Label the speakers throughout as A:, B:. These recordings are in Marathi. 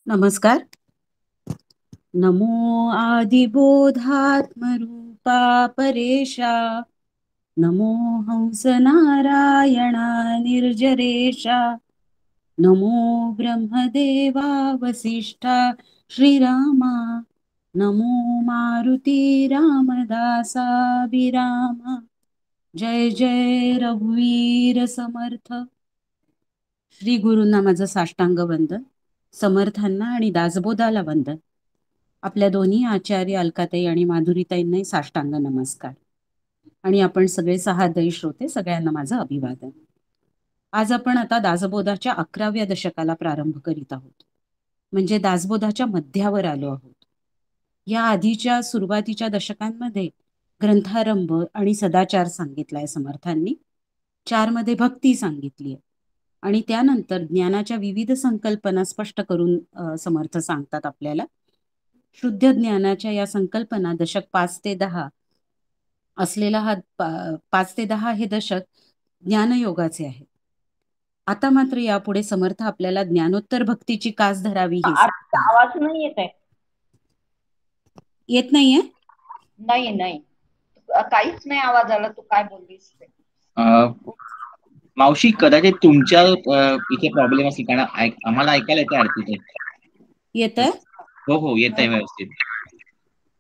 A: नमस्कार. नमो आदिबोधात्मरूपा परेशा, नमो हंस नारायणा निर्जरेशा, नमो ब्रह्मदेवा वसिष्ठा श्रीरामा, नमो मारुती रामदासाभिरामा. जय जय रघुवीर समर्थ. श्री गुरूंना माझं साष्टांग वंदन, समर्थांना आणि दासबोधाला वंदन. आपल्या दोन्ही आचार्य अलकाताई आणि माधुरीताईंनाही साष्टांग नमस्कार. आणि आपण सगळे 6 दई श्रोते सगळ्यांना माझं अभिवादन. आज आपण आता दासबोधाच्या 11व्या दशकाला प्रारंभ करीत आहोत, म्हणजे दासबोधाच्या मध्यावर आलो आहोत. या आधीच्या सुरुवातीच्या दशकांमध्ये ग्रंथारंभ आणि सदाचार सांगितलाय समर्थांनी, 4 मध्ये भक्ती सांगितली आणि त्यानंतर ज्ञानाच्या विविध संकल्पना स्पष्ट करून समर्थ सांगतात आपल्याला. शुद्ध ज्ञानाच्या या संकल्पना दशक 5 ते 10 असलेला हा 5 ते 10 हे दशक ज्ञानयोगाचे आहे. आता मात्र यापुढे समर्थ आपल्याला ज्ञानोत्तर भक्तीची कास धरावी हे सांगतात.
B: आवाज नाही येत आहे.
A: येत नाहीये?
B: नाही, काहीच नाही आवाज आला. तू काय बोललीस ते.
C: मावशी, कदाचित तुमच्या इथे प्रॉब्लेम असेल, कारण आम्हाला ऐकायला येते आरती.
A: येतंय?
C: हो, येत आहे व्यवस्थित.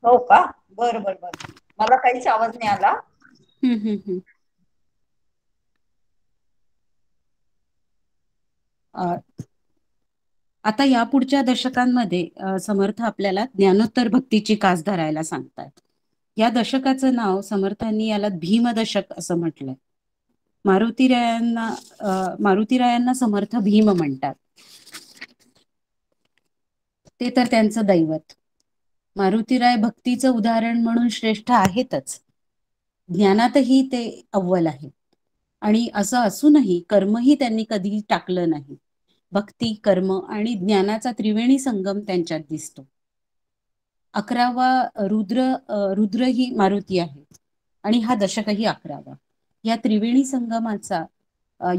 B: हो का? बर, मला काहीच आवाज नाही आला.
A: आता यापुढच्या दशकांमध्ये समर्थ आपल्याला ज्ञानोत्तर भक्तीची कास धरायला सांगतात. या दशकाचं नाव समर्थांनी याला भीमदशक असं म्हटलंय. मारुतीरायांना समर्थ भीम म्हणतात. ते तर त्यांचं दैवत. मारुतीराय भक्तीचं उदाहरण म्हणून श्रेष्ठ आहेतच, ज्ञानातही ते अव्वल आहे. आणि असं असूनही कर्मही त्यांनी कधी टाकलं नाही. भक्ती, कर्म आणि ज्ञानाचा त्रिवेणी संगम त्यांच्यात दिसतो. 11वा रुद्र ही मारुती आहे आणि हा दशकही 11वा. या त्रिवेणी संगमाचा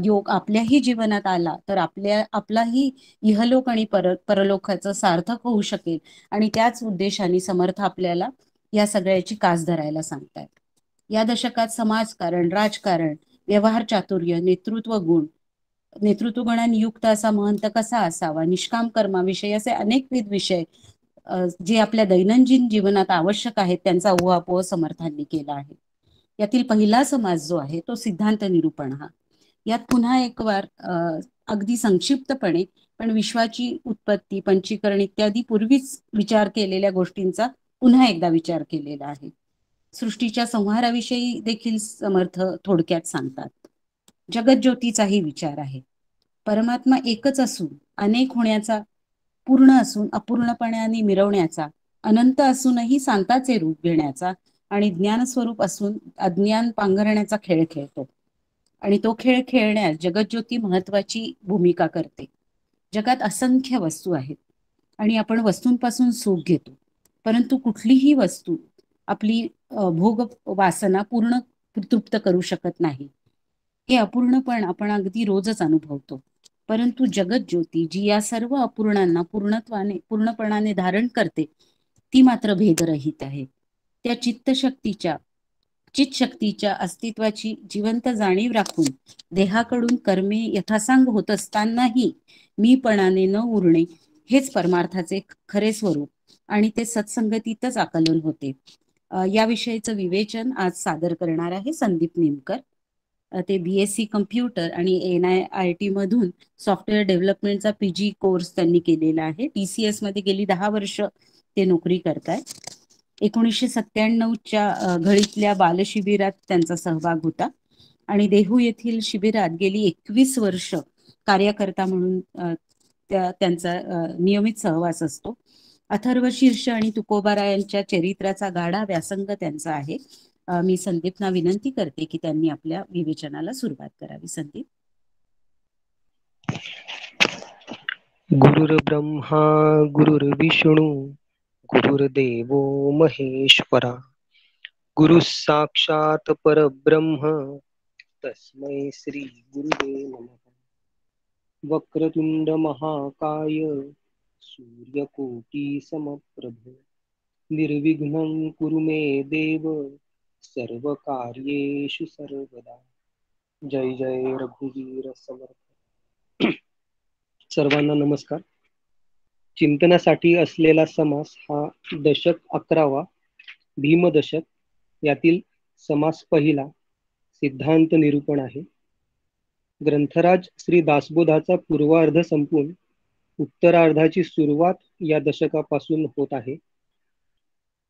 A: योग आपल्याही जीवनात आला तर आपलाही इहलोक आणि परलोकाचं सार्थक होऊ शकेल. आणि त्याच उद्देशाने समर्थ आपल्याला या सगळ्याची कास धरायला सांगतात. या दशकात समाजकारण, राजकारण, व्यवहार चातुर्य, नेतृत्व गुणांनी युक्त असा महंत कसा असावा, निष्काम कर्माविषयी असे अनेकविध विषय जे आपल्या दैनंदिन जीवनात आवश्यक आहेत त्यांचा उहापोह समर्थांनी केला आहे. यातील पहिला समाज जो आहे तो सिद्धांत निरूपण हा. यात पुन्हा एक वार अगदी संक्षिप्तपणे पण विश्वाची उत्पत्ती, पंचीकरण इत्यादी पूर्वीच विचार केलेल्या गोष्टींचा पुन्हा एकदा विचार केलेला आहे. सृष्टीच्या संहाराविषयी देखील समर्थ थोडक्यात सांगतात. जगज्योतीचाही विचार आहे. परमात्मा एकच असून अनेक होण्याचा, पूर्ण असून अपूर्णपणाने मिरवण्याचा, अनंत असूनही शांताचे रूप घेण्याचा आणि ज्ञानस्वरूप असून अज्ञान पांघरण्याचा खेळ खेळतो. आणि तो खेळ खेळण्यास जगज्योती महत्वाची भूमिका करते. जगात असंख्य वस्तू आहेत आणि आपण वस्तूंपासून सुख घेतो, परंतु कुठलीही वस्तू आपली भोग वासना पूर्ण तृप्त करू शकत नाही. हे अपूर्णपण आपण अगदी रोजच अनुभवतो. परंतु जगज्योती जी या सर्व अपूर्णांना पूर्णपणाने धारण करते ती मात्र भेदरहित आहे. त्या चितशक्तीच्या अस्तित्वाची जिवंत जाणीव राखून देहाकडून कर्मे यथासांग होत असतानाही मीपणाने न उरणे हेच परमार्थाचे खरे स्वरूप आणि ते सत्संगतीतच आकलन होते. याविषयीचं विवेचन आज सादर करणार आहे संदीप निमकर. ते BSc कम्प्युटर आणि NIIT मधून सॉफ्टवेअर डेव्हलपमेंटचा PG कोर्स त्यांनी केलेला आहे. TCS मध्ये गेली 10 वर्ष ते नोकरी करतायत. 1997च्या घळीतल्या बालशिबिरात त्यांचा सहभाग होता आणि देहू येथील शिबिरात गेली 21 वर्ष कार्यकर्ता म्हणून त्यांचा नियमित सहवास असतो. अथर्व शीर्ष आणि तुकोबारायांच्या चरित्राचा गाढा व्यासंग त्यांचा आहे. मी संदीपना विनंती करते की त्यांनी आपल्या विवेचनाला सुरुवात करावी. संदीप.
D: गुरुर्ब्रह्मा गुरुर्विष्णू गुरुर्देवो महेश्वरा, गुरु साक्षात परब्रह्म तस्मै श्री गुरुवे नमः. वक्रतुंड महाकाय सूर्यकोटी समप्रभ निर्विघ्नं कुरु मे देव सर्व कार्येषु सर्वदा. जय जय रघुवीर समर्थ. सर्वांना नमस्कार. चिंतनासाठी असलेला समास हा दशक 11वा भीमदशक यातील समास पहिला सिद्धांत निरूपण आहे. ग्रंथराज श्री दासबोधाचा पूर्वार्ध संपून उत्तरार्धाची सुरुवात या दशकापासून होत आहे.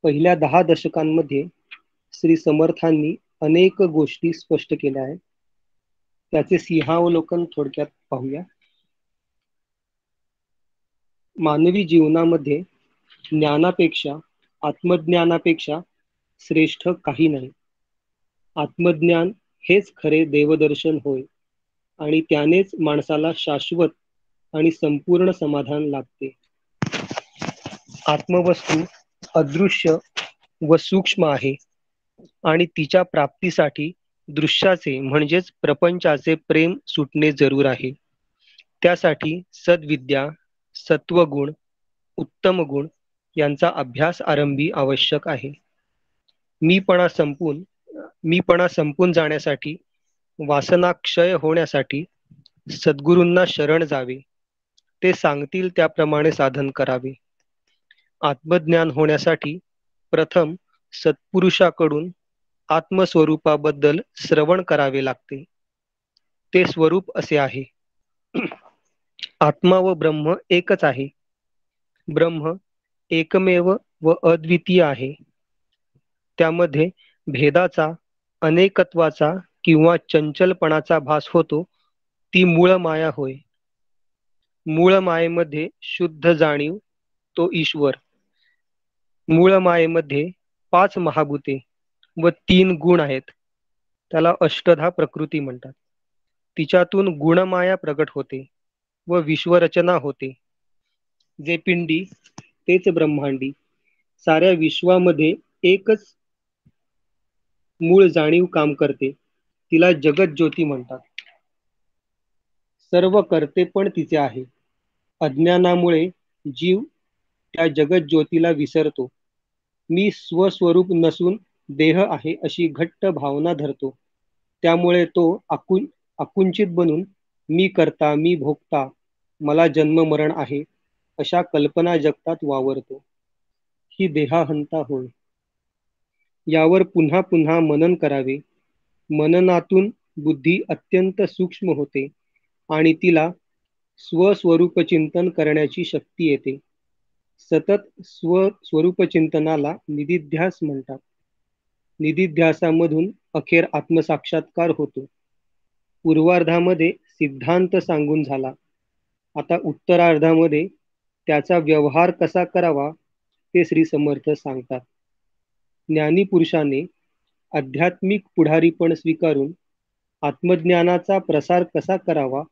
D: पहिल्या 10 दशकांमध्ये श्री समर्थांनी अनेक गोष्टी स्पष्ट केल्या आहेत. त्याचे सिंहावलोकन थोडक्यात पाहूया. मानवी जीवनामध्ये ज्ञानापेक्षा आत्मज्ञानापेक्षा श्रेष्ठ काही नाही. आत्मज्ञान हेच खरे देवदर्शन होय आणि त्यानेच माणसाला शाश्वत आणि संपूर्ण समाधान लाभते. आत्मवस्तू अदृश्य व सूक्ष्म आहे आणि तिच्या प्राप्तीसाठी दृश्याचे म्हणजेच प्रपंचाचे प्रेम सुटणे जरूर आहे. त्यासाठी सद्विद्या, सत्वगुण, उत्तम गुण यांचा अभ्यास आरंभी आवश्यक आहे. मीपणा संपून जाण्यासाठी, वासना क्षय होण्यासाठी सद्गुरूंना शरण जावे. ते सांगतील त्याप्रमाणे साधन करावे. आत्मज्ञान होण्यासाठी प्रथम सत्पुरुषाकडून आत्मस्वरूपाबद्दल श्रवण करावे लागते. ते स्वरूप असे आहे. आत्मा व ब्रह्म एकच आहे. ब्रह्म एकमेव व अद्वितीय आहे. त्यामध्ये भेदाचा, अनेकत्वाचा किंवा चंचलपणाचा भास होतो ती मूळ माया होय. मूळ मायेमध्ये शुद्ध जाणीव तो ईश्वर. मूळ मायेमध्ये 5 महाभूते व 3 गुण आहेत. त्याला अष्टधा प्रकृती म्हणतात. तिच्यातून गुणमाया प्रगट होते व विश्वरचना होते. जे पिंडी तेच ब्रह्मांडी. साऱ्या विश्वामध्ये एकच मूळ जाणीव काम करते. तिला जगत ज्योती म्हणतात. सर्व करते पण तिचे आहे. अज्ञानामुळे जीव त्या जगत ज्योतीला विसरतो. मी स्वस्वरूप नसून देह आहे अशी घट्ट भावना धरतो. त्यामुळे तो आकुंचित बनून मी करता, मी भोगता, मला जन्म मरण आहे अशा कल्पना जगतात वावरतो. ही देहाहंता होय. यावर पुन्हा पुन्हा मनन करावे. मननातून बुद्धी अत्यंत सूक्ष्म होते आणि तिला स्वस्वरूप चिंतन करण्याची शक्ती येते. सतत स्वरूपचिंतनाला निदिध्यास म्हणतात. निदिध्यासामधून अखेर आत्मसाक्षात्कार होतो. पूर्वार्धामध्ये सिद्धांत सांगून झाला. आता उत्तरार्धामध्ये त्याचा व्यवहार कसा करावा ते श्री समर्थ सांगतात. ज्ञानी पुरुषाने आध्यात्मिक पुढारीपण स्वीकारून आत्मज्ञानाचा प्रसार कसा करावा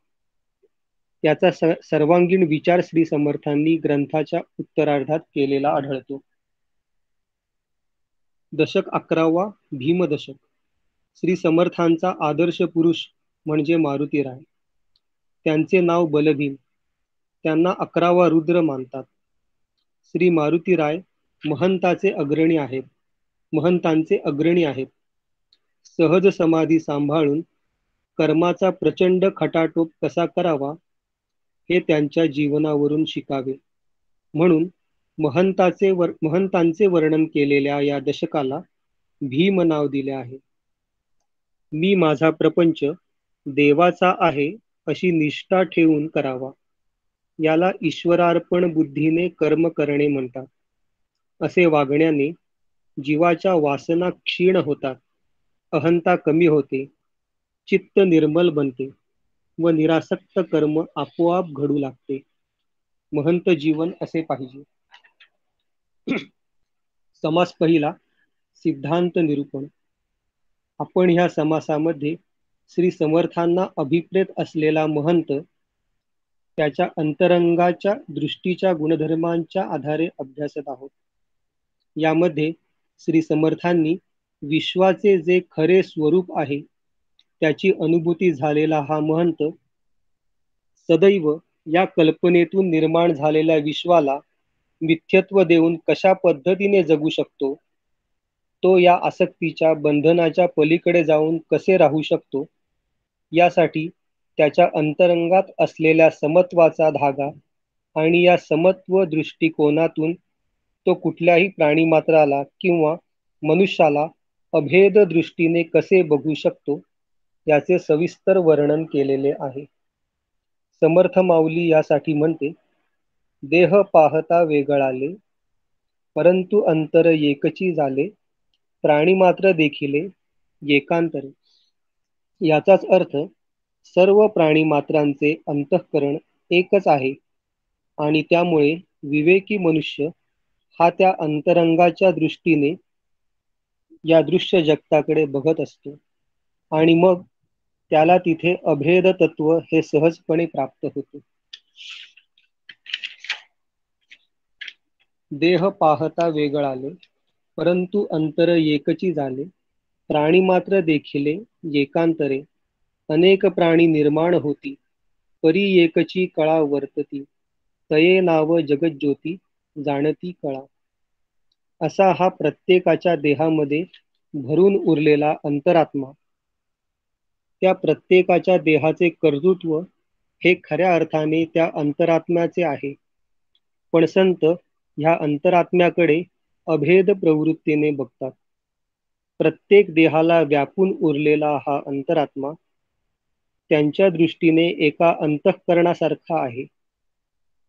D: याचा सर्वांगीण विचार श्री समर्थांनी ग्रंथाच्या उत्तरार्धात केलेला आढळतो. दशक 11वा भीमदशक. श्री समर्थांचा आदर्श पुरुष म्हणजे मारुतीराय. त्यांचे नाव बलभीम. त्यांना 11वा रुद्र मानतात. श्री मारुतीराय महंतांचे अग्रणी आहेत. सहज समाधी सांभाळून कर्माचा प्रचंड खटाटोप कसा करावा हे त्यांच्या जीवनावरून शिकावे म्हणून महंतांचे वर्णन केलेल्या या दशकाला भीम नाव दिले आहे. मी माझा प्रपंच देवाचा आहे अशी निष्ठा ठेवून करावा. याला ईश्वरार्पण बुद्धीने कर्म करणे म्हणतात. असे वागण्याने जीवाच्या वासना क्षीण होतात, अहंता कमी होते, चित्त निर्मल बनते व निरासक्त कर्म आपोआप घडू लागते. महंत जीवन असे पाहिजे. समास पहिला सिद्धांत निरूपण. आपण ह्या समासामध्ये श्री समर्थांना अभिप्रेत असलेला महंत त्याच्या अंतरंगाच्या दृष्टीच्या गुणधर्मांच्या आधारे अभ्यासत आहोत. यामध्ये श्री समर्थांनी विश्वाचे जे खरे स्वरूप आहे त्याची अनुभूती झालेला हा महंत सदैव या कल्पनेतून निर्माण झालेल्या विश्वाला मिथ्यत्व देऊन कशा पद्धतीने जगू शकतो, तो या आसक्तीच्या बंधनाच्या पलीकडे जाऊन कसे राहू शकतो, यासाठी त्याच्या अंतरंगात असलेल्या समत्वाचा धागा आणि या समत्व दृष्टिकोनातून तो कुठल्याही प्राणीमात्राला किंवा मनुष्याला अभेद दृष्टीने कसे बघू शकतो, याचे सविस्तर वर्णन केलेले आहे. समर्थ माऊली यासाठी म्हणते, देह पाहता वेगळाले, परंतु अंतर एकची झाले, प्राणी मात्र देखिले एकांतरे. याचाच अर्थ सर्व प्राणी मात्रांचे अंतःकरण एकच आहे आणि त्यामुळे विवेकी मनुष्य हा त्या अंतरंगाच्या दृष्टीने या दृश्य जगताकडे बघत असतो आणि मग त्याला तिथे अभेद तत्व हे सहजपणे प्राप्त होते. देह पाहता वेगळाले, परंतु अंतर एकची झाले, प्राणी मात्र देखिले एकांतरे. अनेक प्राणी निर्माण होती, परी एकची कळा वर्तती, तये नाव जगज्योती जाणती कळा. असा हा प्रत्येकाच्या देहामध्ये भरून उरलेला अंतरात्मा, त्या प्रत्येकाच्या देहाचे कर्तृत्व हे खऱ्या अर्थाने त्या अंतरात्म्याचे आहे. पण संत ह्या अंतरात्म्याकडे अभेद प्रवृत्तीने बघतात. प्रत्येक देहाला व्यापून उरलेला हा अंतरात्मा त्यांच्या दृष्टीने एका अंतःकरणासारखा आहे.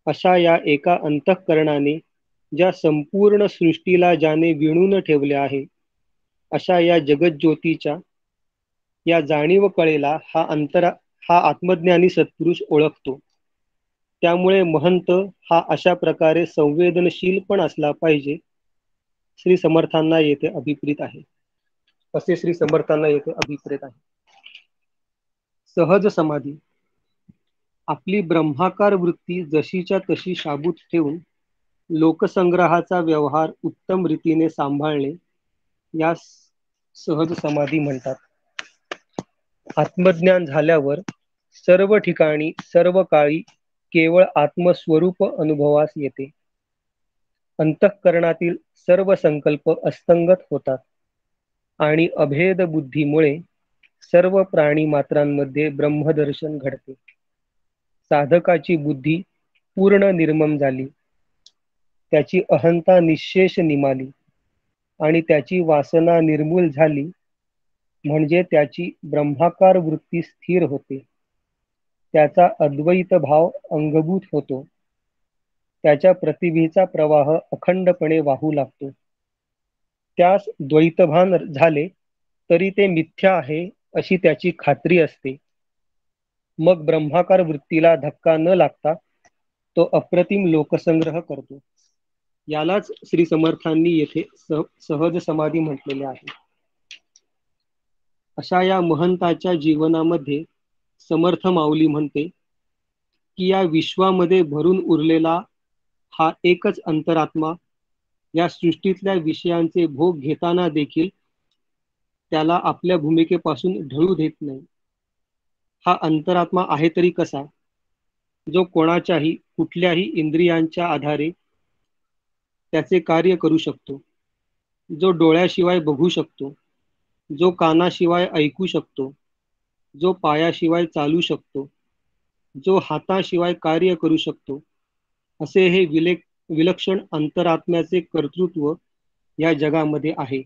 D: अशा या एका अंतःकरणाने ज्या संपूर्ण सृष्टीला ज्याने विणून ठेवले आहे, अशा या जगज्योतीच्या या जाणीव कळेला हा आत्मज्ञानी सत्पुरुष ओळखतो. त्यामुळे महंत हा अशा प्रकारे संवेदनशील पण असला पाहिजे. श्री समर्थांना येथे अभिप्रेत आहे, असे श्री समर्थांना येथे अभिप्रेत आहे. सहज समाधी. आपली ब्रह्माकार वृत्ती जशीच्या तशी शाबूत ठेवून लोकसंग्रहाचा व्यवहार उत्तम रीतीने सांभाळणे यास सहज समाधी म्हणतात. आत्मज्ञान झाल्यावर सर्व ठिकाणी सर्व काळी केवळ आत्मस्वरूप अनुभवास येते. अंतःकरणातील सर्व संकल्प अस्तंगत होतात आणि अभेद बुद्धीमुळे सर्व प्राणी मात्रांमध्ये ब्रह्मदर्शन घडते. साधकाची बुद्धी पूर्ण निर्मम झाली, त्याची अहंता निशेष निमाली आणि त्याची वासना निर्मूल झाली, म्हणजे त्याची ब्रह्माकार वृत्ती स्थिर होते. त्याचा अद्वैत भाव अंगभूत होतो. त्याच्या प्रतिभेचा प्रवाह अखंडपणे वाहू लागतो. त्यास द्वैतभान झाले तरी ते मिथ्या आहे अशी त्याची खात्री असते. मग ब्रह्माकार वृत्तीला धक्का न लागता तो अप्रतिम लोकसंग्रह करतो. यालाच श्री समर्थांनी येथे सहज समाधी म्हटलेले आहे. अशा या महंताच्या जीवनामध्ये समर्थ माऊली म्हणते की या विश्वामध्ये भरून उरलेला हा एकच अंतरात्मा या सृष्टीतल्या विषयांचे भोग घेताना देखील त्याला आपल्या भूमिकेपासून ढळू देत नाही. हा अंतरात्मा आहे तरी कसा, जो कोणाच्याही कुठल्याही इंद्रियांच्या आधारे त्याचे कार्य करू शकतो, जो डोळ्याशिवाय बघू शकतो, जो कानाशिवाय ऐकू शकतो, जो पायाशिवाय चालू शकतो, जो हाताशिवाय कार्य करू शकतो, असे हे विलक्षण अंतरात्म्याचे कर्तृत्व या जगामध्ये आहे.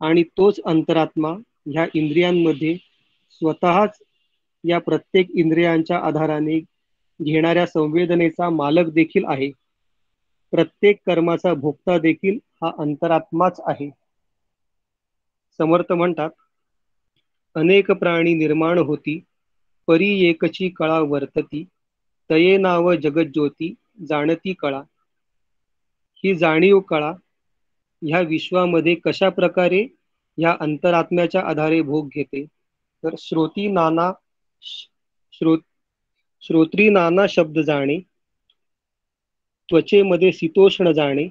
D: आणि तोच अंतरात्मा ह्या इंद्रियांमध्ये स्वतःच या प्रत्येक इंद्रियांच्या आधाराने घेणाऱ्या संवेदनेचा मालक देखील आहे. प्रत्येक कर्माचा भोक्ता देखील हा अंतरात्माच आहे. समर्थ म्हणतात, अनेक प्राणी निर्माण होती, परी एकची कळा वर्तती, तये नाव जगज्योती जाणती कळा. ही जाणीव कळा ह्या विश्वामध्ये कशा प्रकारे ह्या अंतरात्म्याच्या आधारे भोग घेते, तर श्रोत्री नाना शब्द जाणे, त्वचेमध्ये शीतोष्ण जाणे,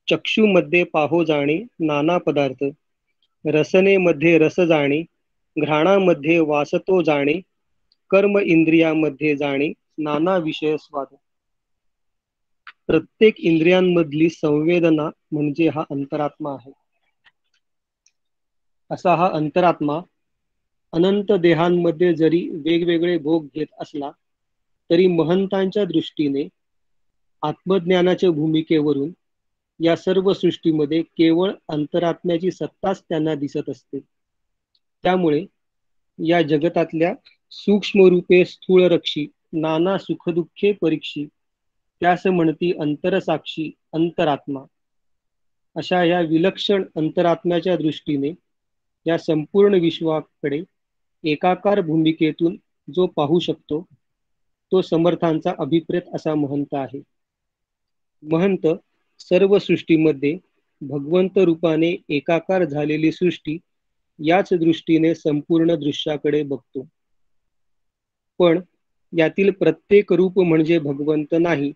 D: चक्षुमध्ये पाहो जाणे नाना पदार्थ, रसनेमध्ये रस जाणे, घ्राणामध्ये वासतो जाणे, कर्म इंद्रियामध्ये जाणे नाना विषय स्वाद. प्रत्येक इंद्रियांमधली संवेदना म्हणजे हा अंतरात्मा आहे. असा हा अंतरात्मा अनंत देहांमध्ये जरी वेगवेगळे भोग घेत असला तरी महंतांच्या दृष्टीने आत्मज्ञानाच्या भूमिकेवरून या सर्व सृष्टीमध्ये केवळ अंतरात्म्याची सत्ताच त्यांना दिसत असते. त्यामुळे या जगतातल्या सूक्ष्म रूपे स्थूळ रक्षी नाना सुखदुःखे परीक्षी त्यास म्हणती अंतरसाक्षी अंतरात्मा. अशा या विलक्षण अंतरात्म्याच्या दृष्टीने या संपूर्ण विश्वाकडे एकाकार भूमिकेतून जो पाहू शकतो तो समर्थांचा अभिप्रेत असा महंत आहे. महंत सर्व सृष्टीमध्ये भगवंत रूपाने एकाकार झालेली सृष्टी याच दृष्टीने संपूर्ण दृश्याकडे बघतो. पण यातील प्रत्येक रूप म्हणजे भगवंत नाही,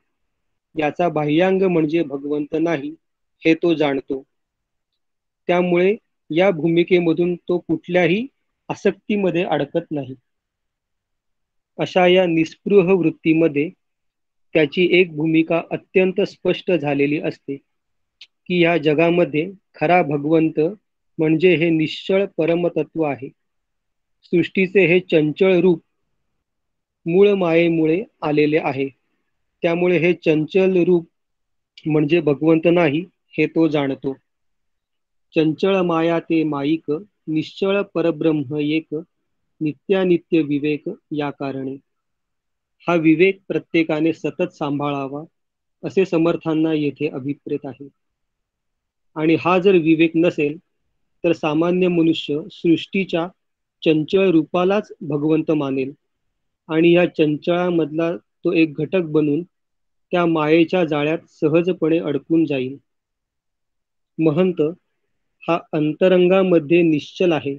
D: याचा बाह्यांग म्हणजे भगवंत नाही हे तो जाणतो. त्यामुळे या भूमिकेमधून तो कुठल्याही आसक्तीमध्ये अडकत नाही. अशा या निस्पृह वृत्तीमध्ये त्याची एक भूमिका अत्यंत स्पष्ट झालेली असते की या जगामध्ये खरा भगवंत म्हणजे हे निश्चळ परमतत्व आहे. सृष्टीचे हे चंचल रूप मूळ मायेमुळे आलेले आहे. त्यामुळे हे चंचल रूप म्हणजे भगवंत नाही हे तो जाणतो. चंचळ माया ते माईक निश्चळ परब्रह्म एक नित्यानित्य विवेक या कारणे. हा विवेक प्रत्येकाने सतत सांभाळावा असे समर्थांना येथे अभिप्रेत आहे. आणि हा जर विवेक नसेल तर सामान्य मनुष्य सृष्टीच्या चंचळ रूपालाच भगवंत मानेल आणि या चंचळामधला तो एक घटक बनून त्या मायेच्या जाळ्यात सहजपणे अडकून जाईल. महंत हा अंतरंगामध्ये निश्चल आहे.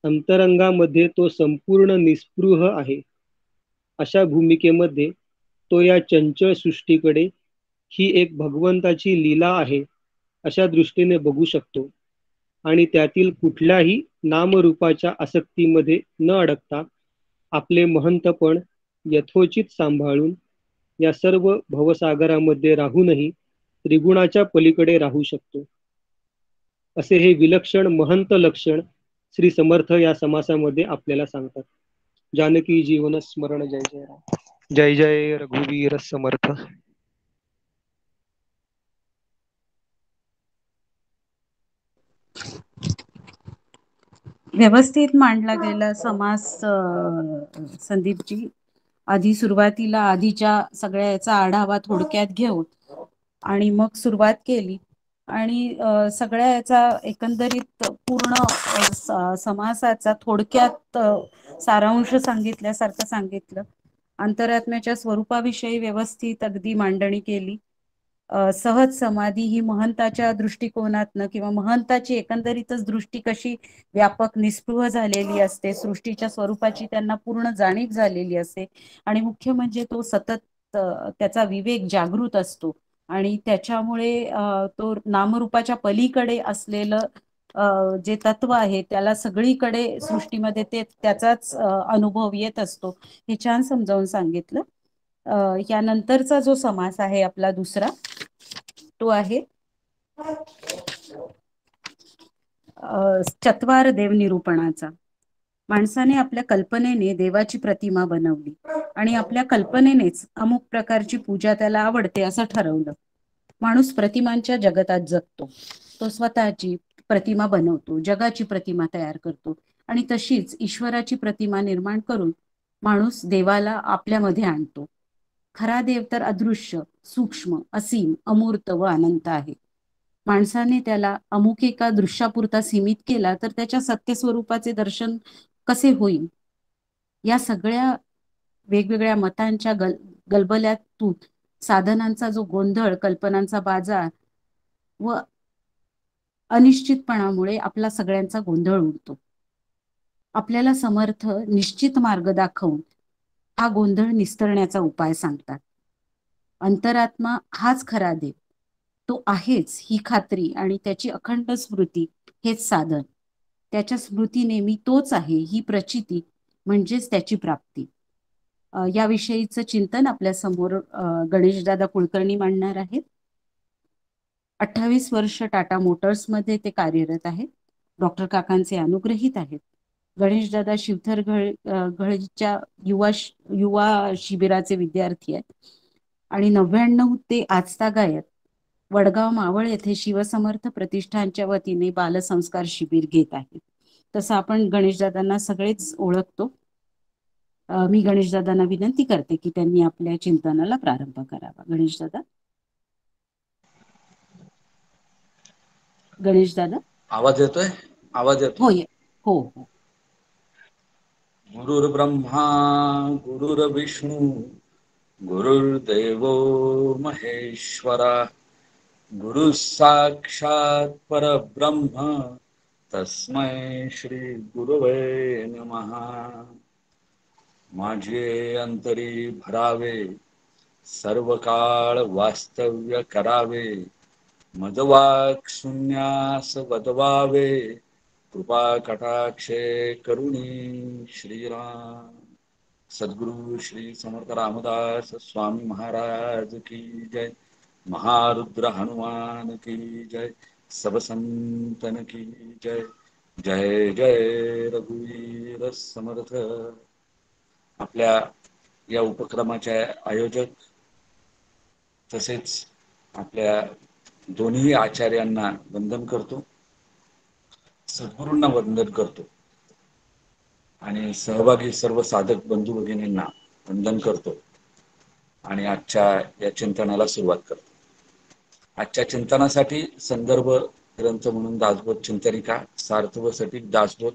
D: अंतरंगामध्ये तो संपूर्ण निस्पृह आहे. अशा भूमिकेमध्ये तो या चंचल सृष्टीकडे ही एक भगवंताची लीला आहे अशा दृष्टीने बघू शकतो आणि त्यातील कुठल्याही नामरूपाच्या आसक्तीमध्ये न अडकता आपले महंतपण यथोचित सांभाळून या सर्व भवसागरामध्ये राहूनही त्रिगुणाच्या पलीकडे राहू शकतो. असे हे विलक्षण महंत लक्षण श्री समर्थ या समासामध्ये आपल्याला सांगतात. जानकी जीवन स्मरण जय जय राम. जय जय रघुवीर समर्थ.
A: व्यवस्थित मांडला गेला समास संदीपजी. आधी सुरुवातीला आधीच्या सगळ्या याचा आढावा थोडक्यात घेऊन आणि मग सुरुवात केली आणि सगळ्या याचा एकंदरीत पूर्ण समासाचा थोडक्यात सारांश सांगितल्यासारखं सांगितलं. अंतरात्म्याच्या स्वरूपाविषयी व्यवस्थित अगदी मांडणी केली. सहज समाधी ही महंताच्या दृष्टिकोनातनं किंवा महंताची एकंदरीतच दृष्टी कशी व्यापक निस्पृह झालेली असते, सृष्टीच्या स्वरूपाची त्यांना पूर्ण जाणीव झालेली असते आणि मुख्य म्हणजे तो सतत त्याचा विवेक जागृत असतो आणि त्याच्यामुळे तो नामरूपाच्या पलीकडे असलेलं जे तत्व आहे त्याला सगळीकडे सृष्टीमध्ये त्याचाच अनुभव येत असतो. हे छान समजावून सांगितलं. यानंतरचा जो समास आहे आपला दुसरा तो आहे चत्वार देव निरूपणाचा. माणसाने आपल्या कल्पनेने देवाची प्रतिमा बनवली आणि आपल्या कल्पनेनेच अमुक प्रकारची पूजा त्याला आवडते असं ठरवलं. माणूस प्रतिमांच्या जगतात जगतो. तो स्वतःची प्रतिमा बनवतो, जगाची प्रतिमा तयार करतो आणि तशीच ईश्वराची प्रतिमा निर्माण करून माणूस देवाला आपल्यामध्ये आणतो. खरा देव तर अदृश्य, सूक्ष्म, असीम, अमूर्त व अनंत आहे. माणसाने त्याला अमुक एका दृश्यापुरता सीमित केला तर त्याच्या सत्य स्वरूपाचे दर्शन कसे होईल? या सगळ्या वेगवेगळ्या मतांच्या गलबल्यातून साधनांचा जो गोंधळ, कल्पनांचा बाजार व अनिश्चितपणामुळे आपला सगळ्यांचा गोंधळ उडतो. आपल्याला समर्थ निश्चित मार्ग दाखवून हा गोंधळ निस्तरण्याचा उपाय सांगतात. अंतरात्मा हाच खरा देव, तो आहेच ही खात्री आणि त्याची अखंड स्मृती हेच साधन. त्याच्या स्मृती नेहमी तोच आहे ही प्रचिती म्हणजेच त्याची प्राप्ती. याविषयीचं चिंतन आपल्या समोर गणेशदादा कुलकर्णी मांडणार आहेत. 28 वर्ष टाटा मोटर्समध्ये ते कार्यरत आहेत. डॉक्टर काकांचे अनुग्रहित आहेत. गणेशदादा शिवथर घळच्या युवा शिबिराचे विद्यार्थी आहेत आणि 99 ते आजतागायत वडगाव मावळ येथे शिवसमर्थ प्रतिष्ठानच्या वतीने बालसंस्कार शिबिर घेत आहेत. तसं आपण गणेशदादांना सगळेच ओळखतो. मी गणेशदादांना विनंती करते की त्यांनी आपल्या चिंतनाला प्रारंभ करावा. गणेशदादा. गणेशदादा.
E: आवाज येतोय? आवाज येतो?
A: हो हो.
E: गुरुर्ब्रह्मा गुरुर्विष्णू गुरुर्देवो महेश्वरा गुरु साक्षात परब्रह्म तस्मै श्री गुरवे नमः. माझे अंतरी भरावे सर्व काळ वास्तव्य करावे मदवाक शून्यास वदवावे कृपा कटाक्षे करुणी श्रीराम. सद्गुरु श्री समर्थ रामदास स्वामी महाराज की जय. महारुद्र हनुमान की जय. सब संतन की जय. जय जय रघुवीर समर्थ. आपल्या या उपक्रमाचे आयोजक तसेच आपल्या दोन्ही आचार्यांना वंदन करतो, सद्गुरूंना वंदन करतो आणि सहभागी सर्व साधक बंधू भगिनींना वंदन करतो आणि आजच्या या चिंतनाला सुरुवात करतो. आजच्या चिंतनासाठी संदर्भ ग्रंथ म्हणून दासबोध चिंतनिका, सार्थ व सटीक दासबोध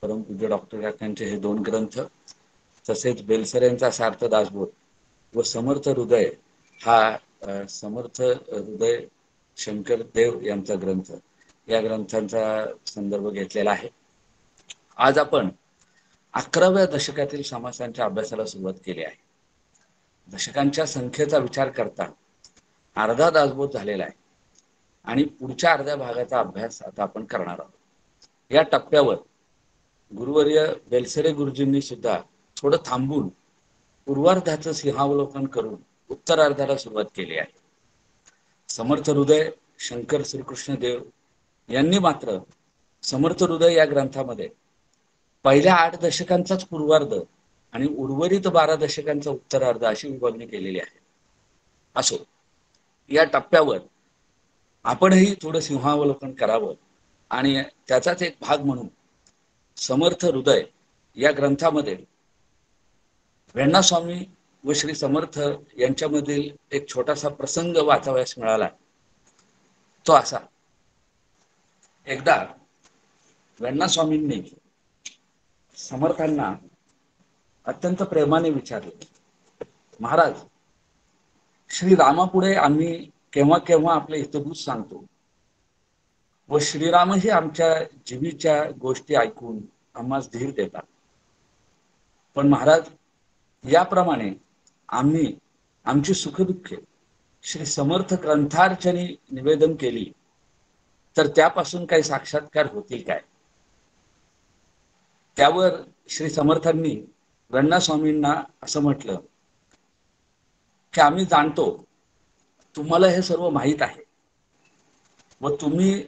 E: परमपूज्य डॉक्टर काकांचे हे 2 ग्रंथ, तसेच बेलसरेंचा सार्थ दासबोध व समर्थ हृदय हा समर्थ हृदय शंकर देव यांचा ग्रंथ, या ग्रंथांचा संदर्भ घेतलेला आहे. आज आपण 11व्या दशकातील समासांच्या अभ्यासाला सुरुवात केली आहे. दशकांच्या संख्येचा विचार करता अर्धा दासबोध झालेला आहे आणि पुढच्या अर्ध्या भागाचा अभ्यास आता आपण करणार आहोत. या टप्प्यावर गुरुवर्य बेलसरे गुरुजींनी सुद्धा थोडं थांबून पूर्वार्धाचं सिंहावलोकन करून उत्तरार्धाला सुरुवात केली आहे. समर्थ हृदय शंकर श्रीकृष्ण देव यांनी मात्र समर्थ हृदय या ग्रंथामध्ये पहिल्या 8 दशकांचाच पूर्वार्ध आणि उर्वरित 12 दशकांचा उत्तरार्ध अशी विभागणी केलेली आहे. असो, या टप्प्यावर आपणही थोडं सिंहावलोकन करावं आणि त्याचाच एक भाग म्हणून समर्थ हृदय या ग्रंथामध्ये वेण्णास्वामी व श्री समर्थ यांच्यामधील एक छोटासा प्रसंग वाचावयास मिळाला. तो असा: एकदा वेण्णास्वामींनी समर्थांना अत्यंत प्रेमाने विचारले, महाराज, श्री रामापुढे आम्ही केव्हा केव्हा आपले हितगुज सांगतो व श्रीरामही आमच्या जीवीच्या गोष्टी ऐकून आम्हास धीर देतात, पण महाराज, याप्रमाणे आम्ही आमची सुखदुःखे श्री समर्थ ग्रंथार्चनी निवेदन केली तर त्यापासून काही साक्षात्कार होतील काय? त्यावर श्री समर्थांनी वेण्णास्वामींना असं म्हटलं की आम्ही जाणतो तुम्हाला हे सर्व माहीत आहे व तुम्ही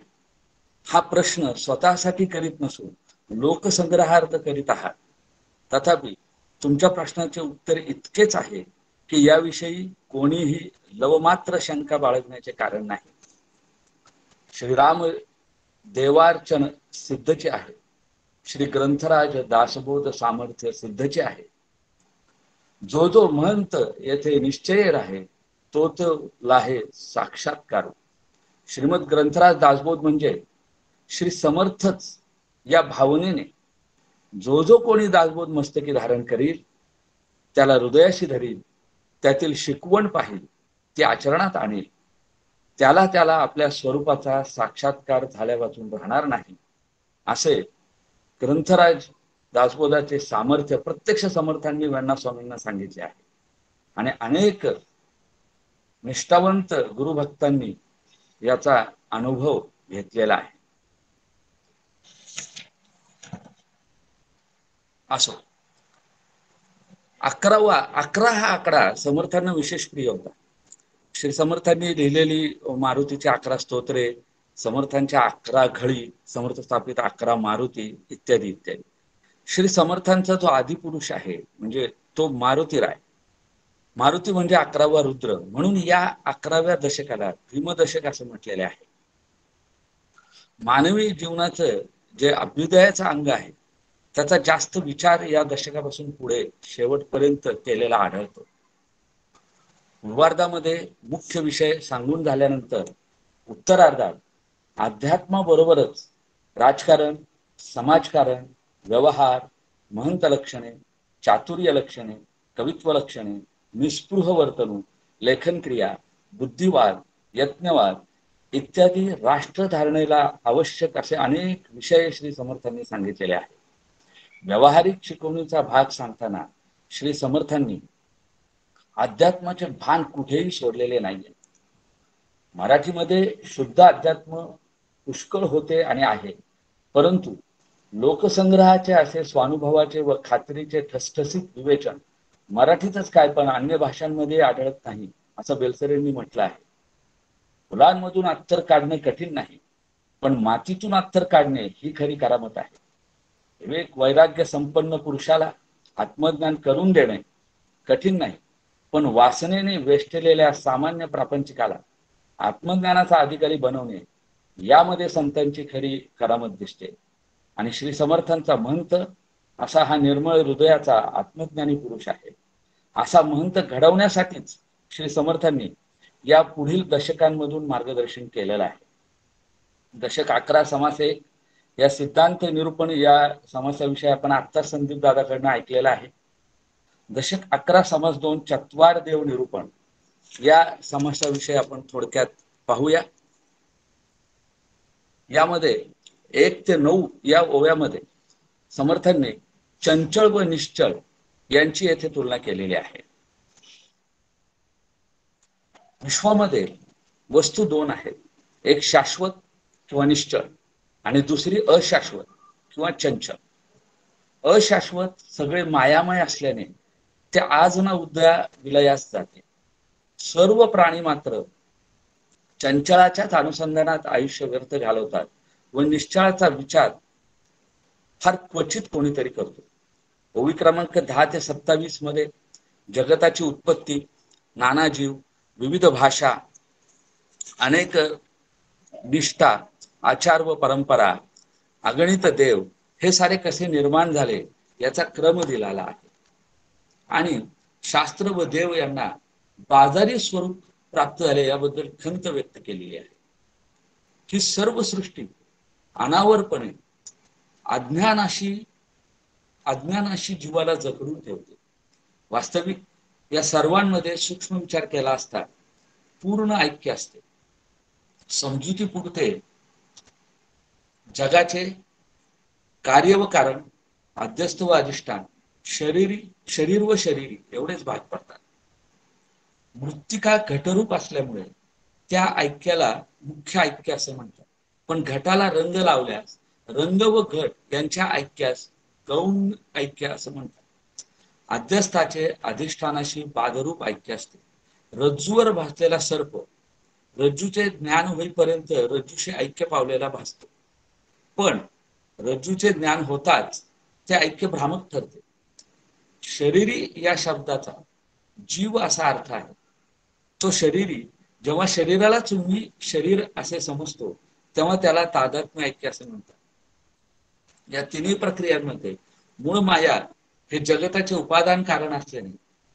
E: हा प्रश्न स्वतःसाठी करीत नसून लोकसंग्रहार्थ करीत आहात. तथापि तुमच्या प्रश्नाचे उत्तर इतकेच आहे की याविषयी कोणीही लवमात्र शंका बाळगण्याचे कारण नाही. श्रीराम देवार्चन सिद्धचे आहे, श्री ग्रंथराज दासबोध सामर्थ्य सिद्धचे आहे. जो जो महंत येथे निश्चय राहे तो तो लाहे साक्षात्कार. श्रीमद ग्रंथराज दासबोध म्हणजे श्री समर्थच या भावनेने जो जो कोणी दासबोध मस्तकी धारण करील त्याला हृदयाशी धरील, त्यातील शिकवण पाहिल, ती आचरणात आणेल, त्याला त्याला आपल्या स्वरूपाचा साक्षात्कार झाल्या वाचून राहणार नाही, असे ग्रंथराज दासबोधाचे सामर्थ्य प्रत्यक्ष समर्थांनी वेण्णास्वामींना सांगितले आहे. आणि अनेक निष्ठावंत गुरुभक्तांनी याचा अनुभव घेतलेला आहे. असो, अकरा हा आकडा समर्थांना विशेष प्रिय होता. श्री समर्थांनी लिहिलेली मारुतीची 11 स्तोत्रे, समर्थांच्या 11 घळी, समर्थ स्थापित 11 मारुती इत्यादी इत्यादी. श्री समर्थांचा जो आदिपुरुष आहे म्हणजे तो मारुतीराय. मारुती म्हणजे 11वा रुद्र, म्हणून या 11व्या दशकाला भीमदशक असं म्हटलेले आहे. मानवी जीवनाचं जे अभ्युदयाचं अंग आहे त्याचा जास्त विचार या दशकापासून पुढे शेवटपर्यंत केलेला आढळतो. पूर्वार्धामध्ये मुख्य विषय सांगून झाल्यानंतर उत्तरार्धात अध्यात्माबरोबरच राजकारण, समाजकारण, व्यवहार, महंत लक्षणे, चातुर्य लक्षणे, कवित्व लक्षणे, निस्पृह वर्तणूक, लेखनक्रिया, बुद्धिवाद, यज्ञवाद इत्यादी राष्ट्रधारणेला आवश्यक असे अनेक विषय श्री समर्थांनी सांगितलेले आहेत. व्यावहारिक शिकवणीचा भाग सांगताना श्री समर्थांनी अध्यात्माचे भान कुठेही सोडलेले नाहीये. मराठीमध्ये शुद्ध अध्यात्म पुष्कळ होते आणि आहे, परंतु लोकसंग्रहाचे असे स्वानुभवाचे व खात्रीचे ठसठसीत विवेचन मराठीतच काय पण अन्य भाषांमध्ये आढळत नाही असं बेलसरेंनी म्हटलं आहे. फुलांमधून अत्तर काढणे कठीण नाही, पण मातीतून अत्तर काढणे ही खरी करामत आहे. विवेक वैराग्य संपन्न पुरुषाला आत्मज्ञान करून देणे कठीण नाही, पण वासनेने वेष्टलेल्या सामान्य प्रापंचिकाला आत्मज्ञानाचा अधिकारी बनवणे यामध्ये संतांची खरी करामत दिसते. आणि श्री समर्थांचा महंत असा हा निर्मळ हृदयाचा आत्मज्ञानी पुरुष आहे. असा महंत घडवण्यासाठीच श्री समर्थांनी या पुढील दशकांमधून मार्गदर्शन केलेलं आहे. दशक 11 समास 1 या सिद्धांत निरूपण या समासाविषयी आपण आत्ताच संदीप दादाकडनं ऐकलेला आहे. दशक 11 समास 2 चत्वार देव निरूपण या समासाविषयी आपण थोडक्यात पाहूया. यामध्ये 1 ते 9 या ओव्यामध्ये समर्थांनी चंचल व निश्चल यांची येथे तुलना केलेली आहे. विश्वामध्ये वस्तू 2 आहेत, एक शाश्वत किंवा निश्चल आणि दुसरी अशाश्वत किंवा चंचल. अशाश्वत सगळे मायामय असल्याने ते आज ना उद्या विलयास जाते. सर्व प्राणी मात्र चंचलाच्याच अनुसंधानात आयुष्य व्यर्थ घालवतात व निश्चळाचा विचार फार क्वचित कोणीतरी करतो. ओवी क्रमांक 10 ते 27 मध्ये जगताची उत्पत्ती, नाना जीव, विविध भाषा, अनेक निष्ठा, आचार व परंपरा, अगणित देव हे सारे कसे निर्माण झाले याचा क्रम दिलेला आहे. आणि शास्त्र व देव यांना बाजारी स्वरूप प्राप्त झाले याबद्दल खंत व्यक्त केलेली आहे. ही सर्व सृष्टी अनावरपणे अज्ञानाशी जीवाला जखडून ठेवते. वास्तविक या सर्वांमध्ये सूक्ष्म विचार केला असता पूर्ण ऐक्य असते. समजुतीपुरते जगाचे कार्य व कारण, अध्यस्त व अधिष्ठान, शरीर व शरीरी एवढेच भाग पडतात. मृत्तिका घटरूप असल्यामुळे त्या ऐक्याला मुख्य ऐक्य असं म्हणतात. पण घटाला रंग लावल्यास रंग व घट यांच्या ऐक्यास गौण ऐक्य असं म्हणतात. अध्यस्थाचे अधिष्ठानाशी बाधरूप ऐक्य असते. रज्जूवर भासलेला सर्प रज्जूचे ज्ञान होईपर्यंत रज्जूशी ऐक्य पावलेला भासतो, पण रज्जूचे ज्ञान होताच ते ऐक्य भ्रामक ठरते. शरीरी या शब्दाचा जीव असा अर्थ आहे. तो शरीरी जेव्हा शरीरालाच मी शरीर असे समजतो तेव्हा त्याला तादात्म्य ऐक्य असे म्हणतात. या तिन्ही प्रक्रियांमध्ये मूळ माया हे जगताचे उपादान कारण असल्याने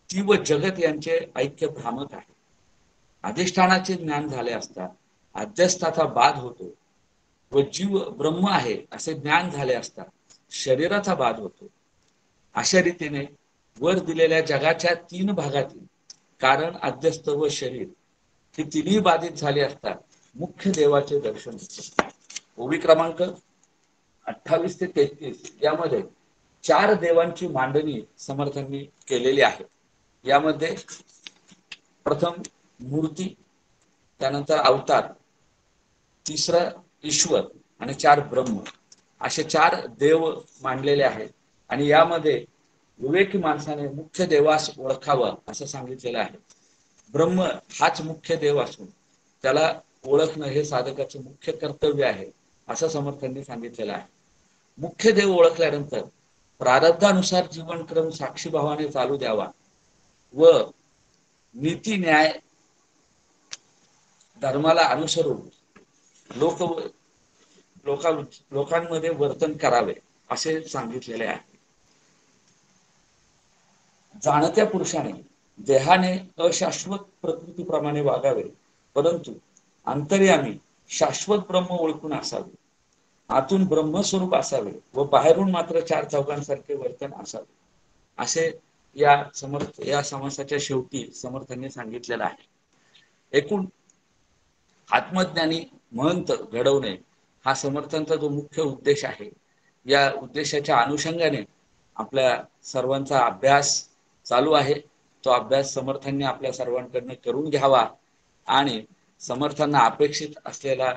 E: ती व जगत यांचे ऐक्य भ्रामक आहे. अधिष्ठानाचे ज्ञान झाले असता अध्यस्थाचा बाध होतो व जीव ब्रह्म आहे असे ज्ञान झाले असता शरीराचा बाध होतो. अशा रीतीने वर दिलेल्या जगाच्या 3 भागातील कारण, अध्यस्त व शरीर हे तिन्ही बाधित झाले असता मुख्य देवाचे दर्शन होते. ओवी क्रमांक 28 ते 33 यामध्ये 4 देवांची मांडणी समर्थांनी केलेली आहे. यामध्ये प्रथम मूर्ती, त्यानंतर अवतार, तिसरा ईश्वर आणि 4 ब्रह्म असे 4 देव मांडलेले आहेत. आणि यामध्ये विवेकी माणसाने मुख्य देवास ओळखावं असं सांगितलेलं आहे. ब्रह्म हाच मुख्य देव असून त्याला ओळखणं हे साधकाचे मुख्य कर्तव्य आहे असं समर्थांनी सांगितलेलं आहे. मुख्य देव ओळखल्यानंतर प्रारब्धानुसार जीवनक्रम साक्षीभावाने चालू द्यावा व नीती न्याय धर्माला अनुसरून लोकांमध्ये वर्तन करावे असे सांगितलेले आहे. जाणत्या पुरुषाने देहाने अशाश्वत प्रकृतीप्रमाणे वागावे, परंतु अंतर्यामी शाश्वत ब्रह्म ओळखून असावे. आतून ब्रह्मस्वरूप असावे व बाहेरून मात्र चार चौघांसारखे वर्तन असावे असे या समासाच्या शेवटी समर्थांनी सांगितलेलं आहे. एकूण आत्मज्ञानी महंत घडवणे हा समर्थांचा जो मुख्य उद्देश आहे. या उद्देशाच्या अनुषंगाने आपल्या सर्वांचा अभ्यास चालू आहे. तो अभ्यास समर्थांनी आपल्या सर्वांकडनं करून घ्यावा आणि समर्थांना अपेक्षित असलेला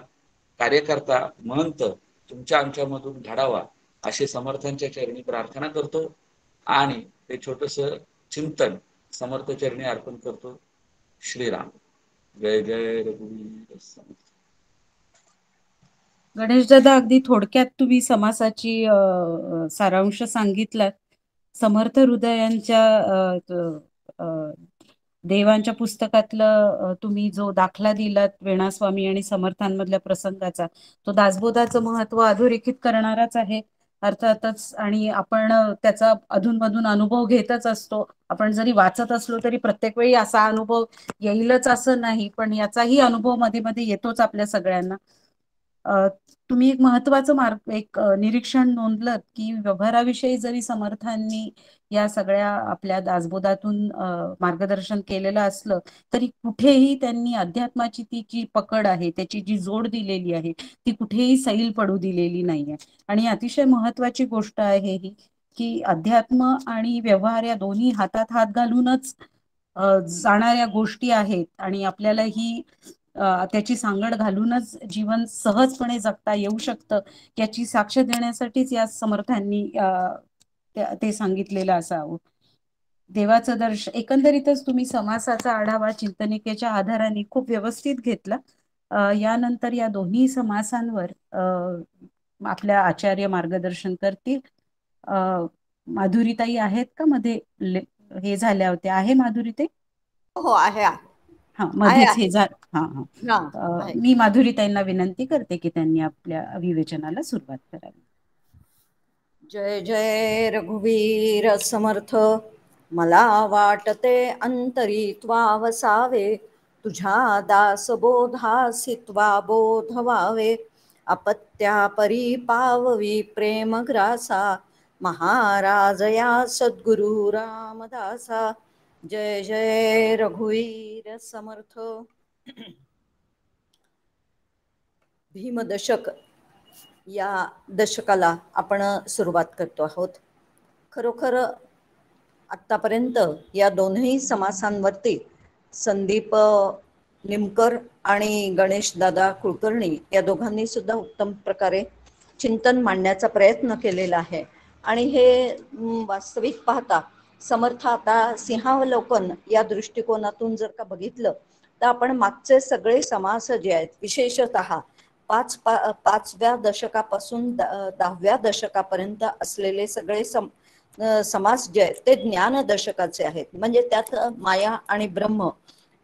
E: कार्यकर्ता महंत तुमच्या आमच्यामधून घडावा अशी समर्थांच्या चरणी प्रार्थना करतो आणि ते छोटस चिंतन समर्थ चरणी अर्पण करतो. श्रीराम. जय जय रघुवीर समर्थ.
A: गणेश दादा, अगदी थोडक्यात तुम्ही समासाची सारांश सांगितलात. समर्थ हृदयांच्या देवांच्या पुस्तकातलं तुम्ही जो दाखला दिलात वेणास्वामी आणि समर्थांमधल्या प्रसंगाचा, तो दासबोधाचं महत्व अधोरेखित करणाराच आहे अर्थातच. आणि आपण त्याचा अधूनमधून अनुभव घेतच असतो. आपण जरी वाचत असलो तरी प्रत्येक वेळी असा अनुभव येईलच असं नाही, पण याचाही अनुभव मध्ये मध्ये येतोच आपल्या सगळ्यांना. तुम्ही एक महत्वाचं निरीक्षण नोंदलं की व्यवहाराविषयी जरी समर्थांनी या सगळ्या आपल्या दासबोधातून मार्गदर्शन केलेलं असलं तरी कुठेही त्यांनी अध्यात्माची ती जी पकड आहे, त्याची जी जोड दिलेली आहे, ती कुठेही सैल पडू दिलेली नाहीये. आणि अतिशय महत्वाची गोष्ट आहे ही की अध्यात्म आणि व्यवहार या दोन्ही हातात हात घालूनच जाणाऱ्या गोष्टी आहेत आणि आपल्याला ही त्याची सांगड घालूनच जीवन सहजपणे जगता येऊ शकतं याची साक्ष देण्यासाठीच या समर्थांनी ते सांगितलेलं असावं. देवाचं दर्शन, एकंदरीतच तुम्ही समासाचा आढावा चिंतनिकेच्या आधाराने खूप व्यवस्थित घेतला. यानंतर या दोन्ही समासांवर आपल्या आचार्य मार्गदर्शन करतील. माधुरीताई आहेत का मध्ये हे झाल्या होत्या? आहे माधुरीताई?
B: हो आहे.
A: हा, मध्येच हे मी माधुरीताईंना विनंती करते की त्यांनी आपल्या विवेचनाला सुरुवात करावी.
B: जय जय रघुवीर समर्थ. मला वाटते अंतरी त्वा वसावे, तुझ्या दासबोधासी त्वा बोध व्हावे. अपत्या परी पाववी प्रेम ग्रासा, महाराज या सद्गुरु रामदासा. जय जय रघुवीर समर्थ. भीमदशक या दशकाला आपण सुरुवात करतो आहोत. खरोखर आत्तापर्यंत या दोन्ही समासांवरती संदीप निमकर आणि गणेश दादा कुलकर्णी या दोघांनी सुद्धा उत्तम प्रकारे चिंतन मांडण्याचा प्रयत्न केलेला आहे. आणि हे वास्तविक पाहता समर्थ आता सिंहावलोकन या दृष्टिकोनातून जर का बघितलं तर आपण मागचे सगळे समास जे आहेत, विशेषतः पाचव्या दशकापासून 10व्या दशकापर्यंत असलेले सगळे समास जे आहेत ते ज्ञान दशकाचे आहेत. म्हणजे त्यात माया आणि ब्रह्म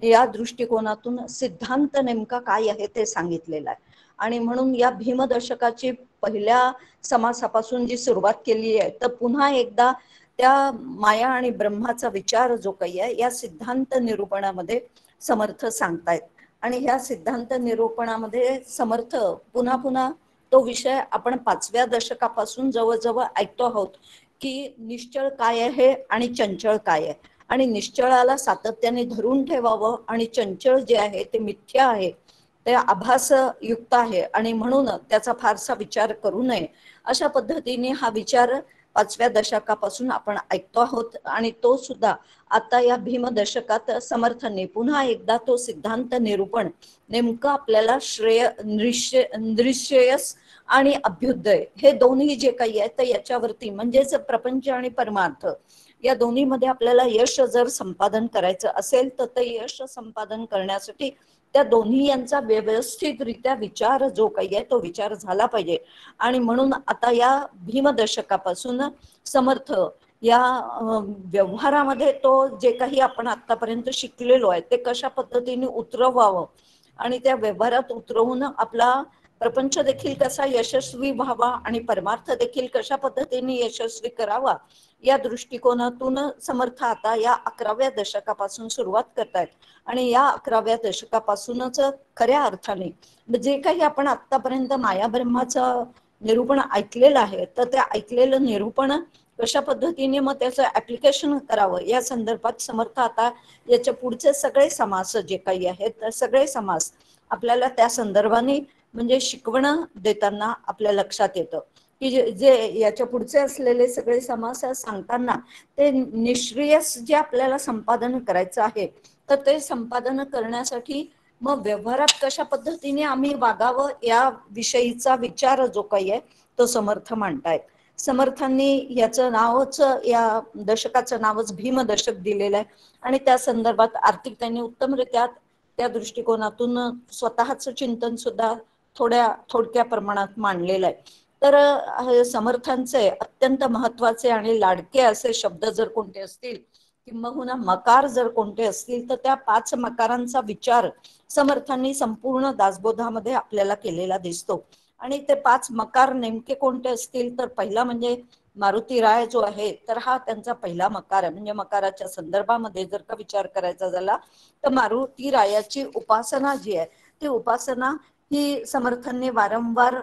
B: या दृष्टिकोनातून सिद्धांत नेमका काय आहे ते सांगितलेलं आहे. आणि म्हणून या भीमदशकाची पहिल्या समासापासून जी सुरुवात केली आहे तर पुन्हा एकदा त्या माया आणि ब्रह्माचा विचार जो काही आहे या सिद्धांत निरूपणामध्ये समर्थ सांगतायत. आणि ह्या सिद्धांत निरूपणामध्ये समर्थ पुन्हा पुन्हा तो विषय आपण 5व्या दशकापासून जवळजवळ ऐकतो आहोत की निश्चळ काय आहे आणि चंचळ काय आहे. आणि निश्चळाला सातत्याने धरून ठेवावं आणि चंचळ जे आहे ते मिथ्या आहे, ते आभास युक्त आहे आणि म्हणून त्याचा फारसा विचार करू नये अशा पद्धतीने हा विचार 5व्या दशकापासून आपण ऐकतो आहोत. आणि तो सुद्धा आता या भीमदशकात समर्थांनी पुन्हा एकदा तो सिद्धांत निरूपण नेमकं आपल्याला निश्चयस आणि अभ्युदय हे दोन्ही जे काही आहे तर याच्यावरती म्हणजेच प्रपंच आणि परमार्थ या दोन्हीमध्ये आपल्याला यश जर संपादन करायचं असेल तर ते यश संपादन करण्यासाठी त्या दोन्ही यांचा व्यवस्थितरित्या विचार जो काही आहे तो विचार झाला पाहिजे. आणि म्हणून आता या भीमदशकापासून समर्थ या व्यवहारामध्ये तो जे काही आपण आतापर्यंत शिकलेलो आहे ते कशा पद्धतीने उतरवावं आणि त्या व्यवहारात उतरवून आपला प्रपंच देखील कसा यशस्वी व्हावा आणि परमार्थ देखील कशा पद्धतीने यशस्वी करावा या दृष्टिकोनातून समर्थ आता या 11व्या दशकापासून सुरुवात करतायत. आणि या 11व्या दशकापासूनच खऱ्या अर्थाने जे काही आपण आतापर्यंत माया ब्रह्माचं निरूपण ऐकलेलं आहे तर त्या ऐकलेलं निरूपण कशा पद्धतीने मग त्याचं ऍप्लिकेशन करावं या संदर्भात समर्थ आता याच्या पुढचे सगळे समास जे काही आहेत सगळे समास आपल्याला त्या संदर्भाने म्हणजे शिकवण देताना आपल्या लक्षात येतं की जे याच्या पुढचे असलेले सगळे समास सांगताना ते निश्रेयस जे आपल्याला संपादन करायचं आहे तर ते संपादन करण्यासाठी मग व्यवहारात कशा पद्धतीने आम्ही वागावं या विषयीचा विचार जो काही आहे तो समर्थ मांडतायत. समर्थांनी याचं नावच या दशकाचं नावच भीमदशक दिलेलं आहे आणि त्या संदर्भात आर्थिक त्यांनी उत्तमरित्या त्या दृष्टिकोनातून स्वतःच चिंतन सुद्धा थोडक्या प्रमाणात मांडलेलं आहे. तर समर्थांचे अत्यंत महत्वाचे आणि लाडके असे शब्द जर कोणते असतील किंबहुना मकार जर कोणते असतील तर त्या 5 मकारांचा विचार समर्थांनी संपूर्ण दासबोधामध्ये आपल्याला केलेला दिसतो. आणि ते 5 मकार नेमके कोणते असतील तर पहिला म्हणजे मारुती राय जो आहे तर हा त्यांचा पहिला मकार आहे. म्हणजे मकाराच्या संदर्भामध्ये जर का विचार करायचा झाला तर मारुती रायाची उपासना जी आहे ती उपासना ही समर्थांनी वारंवार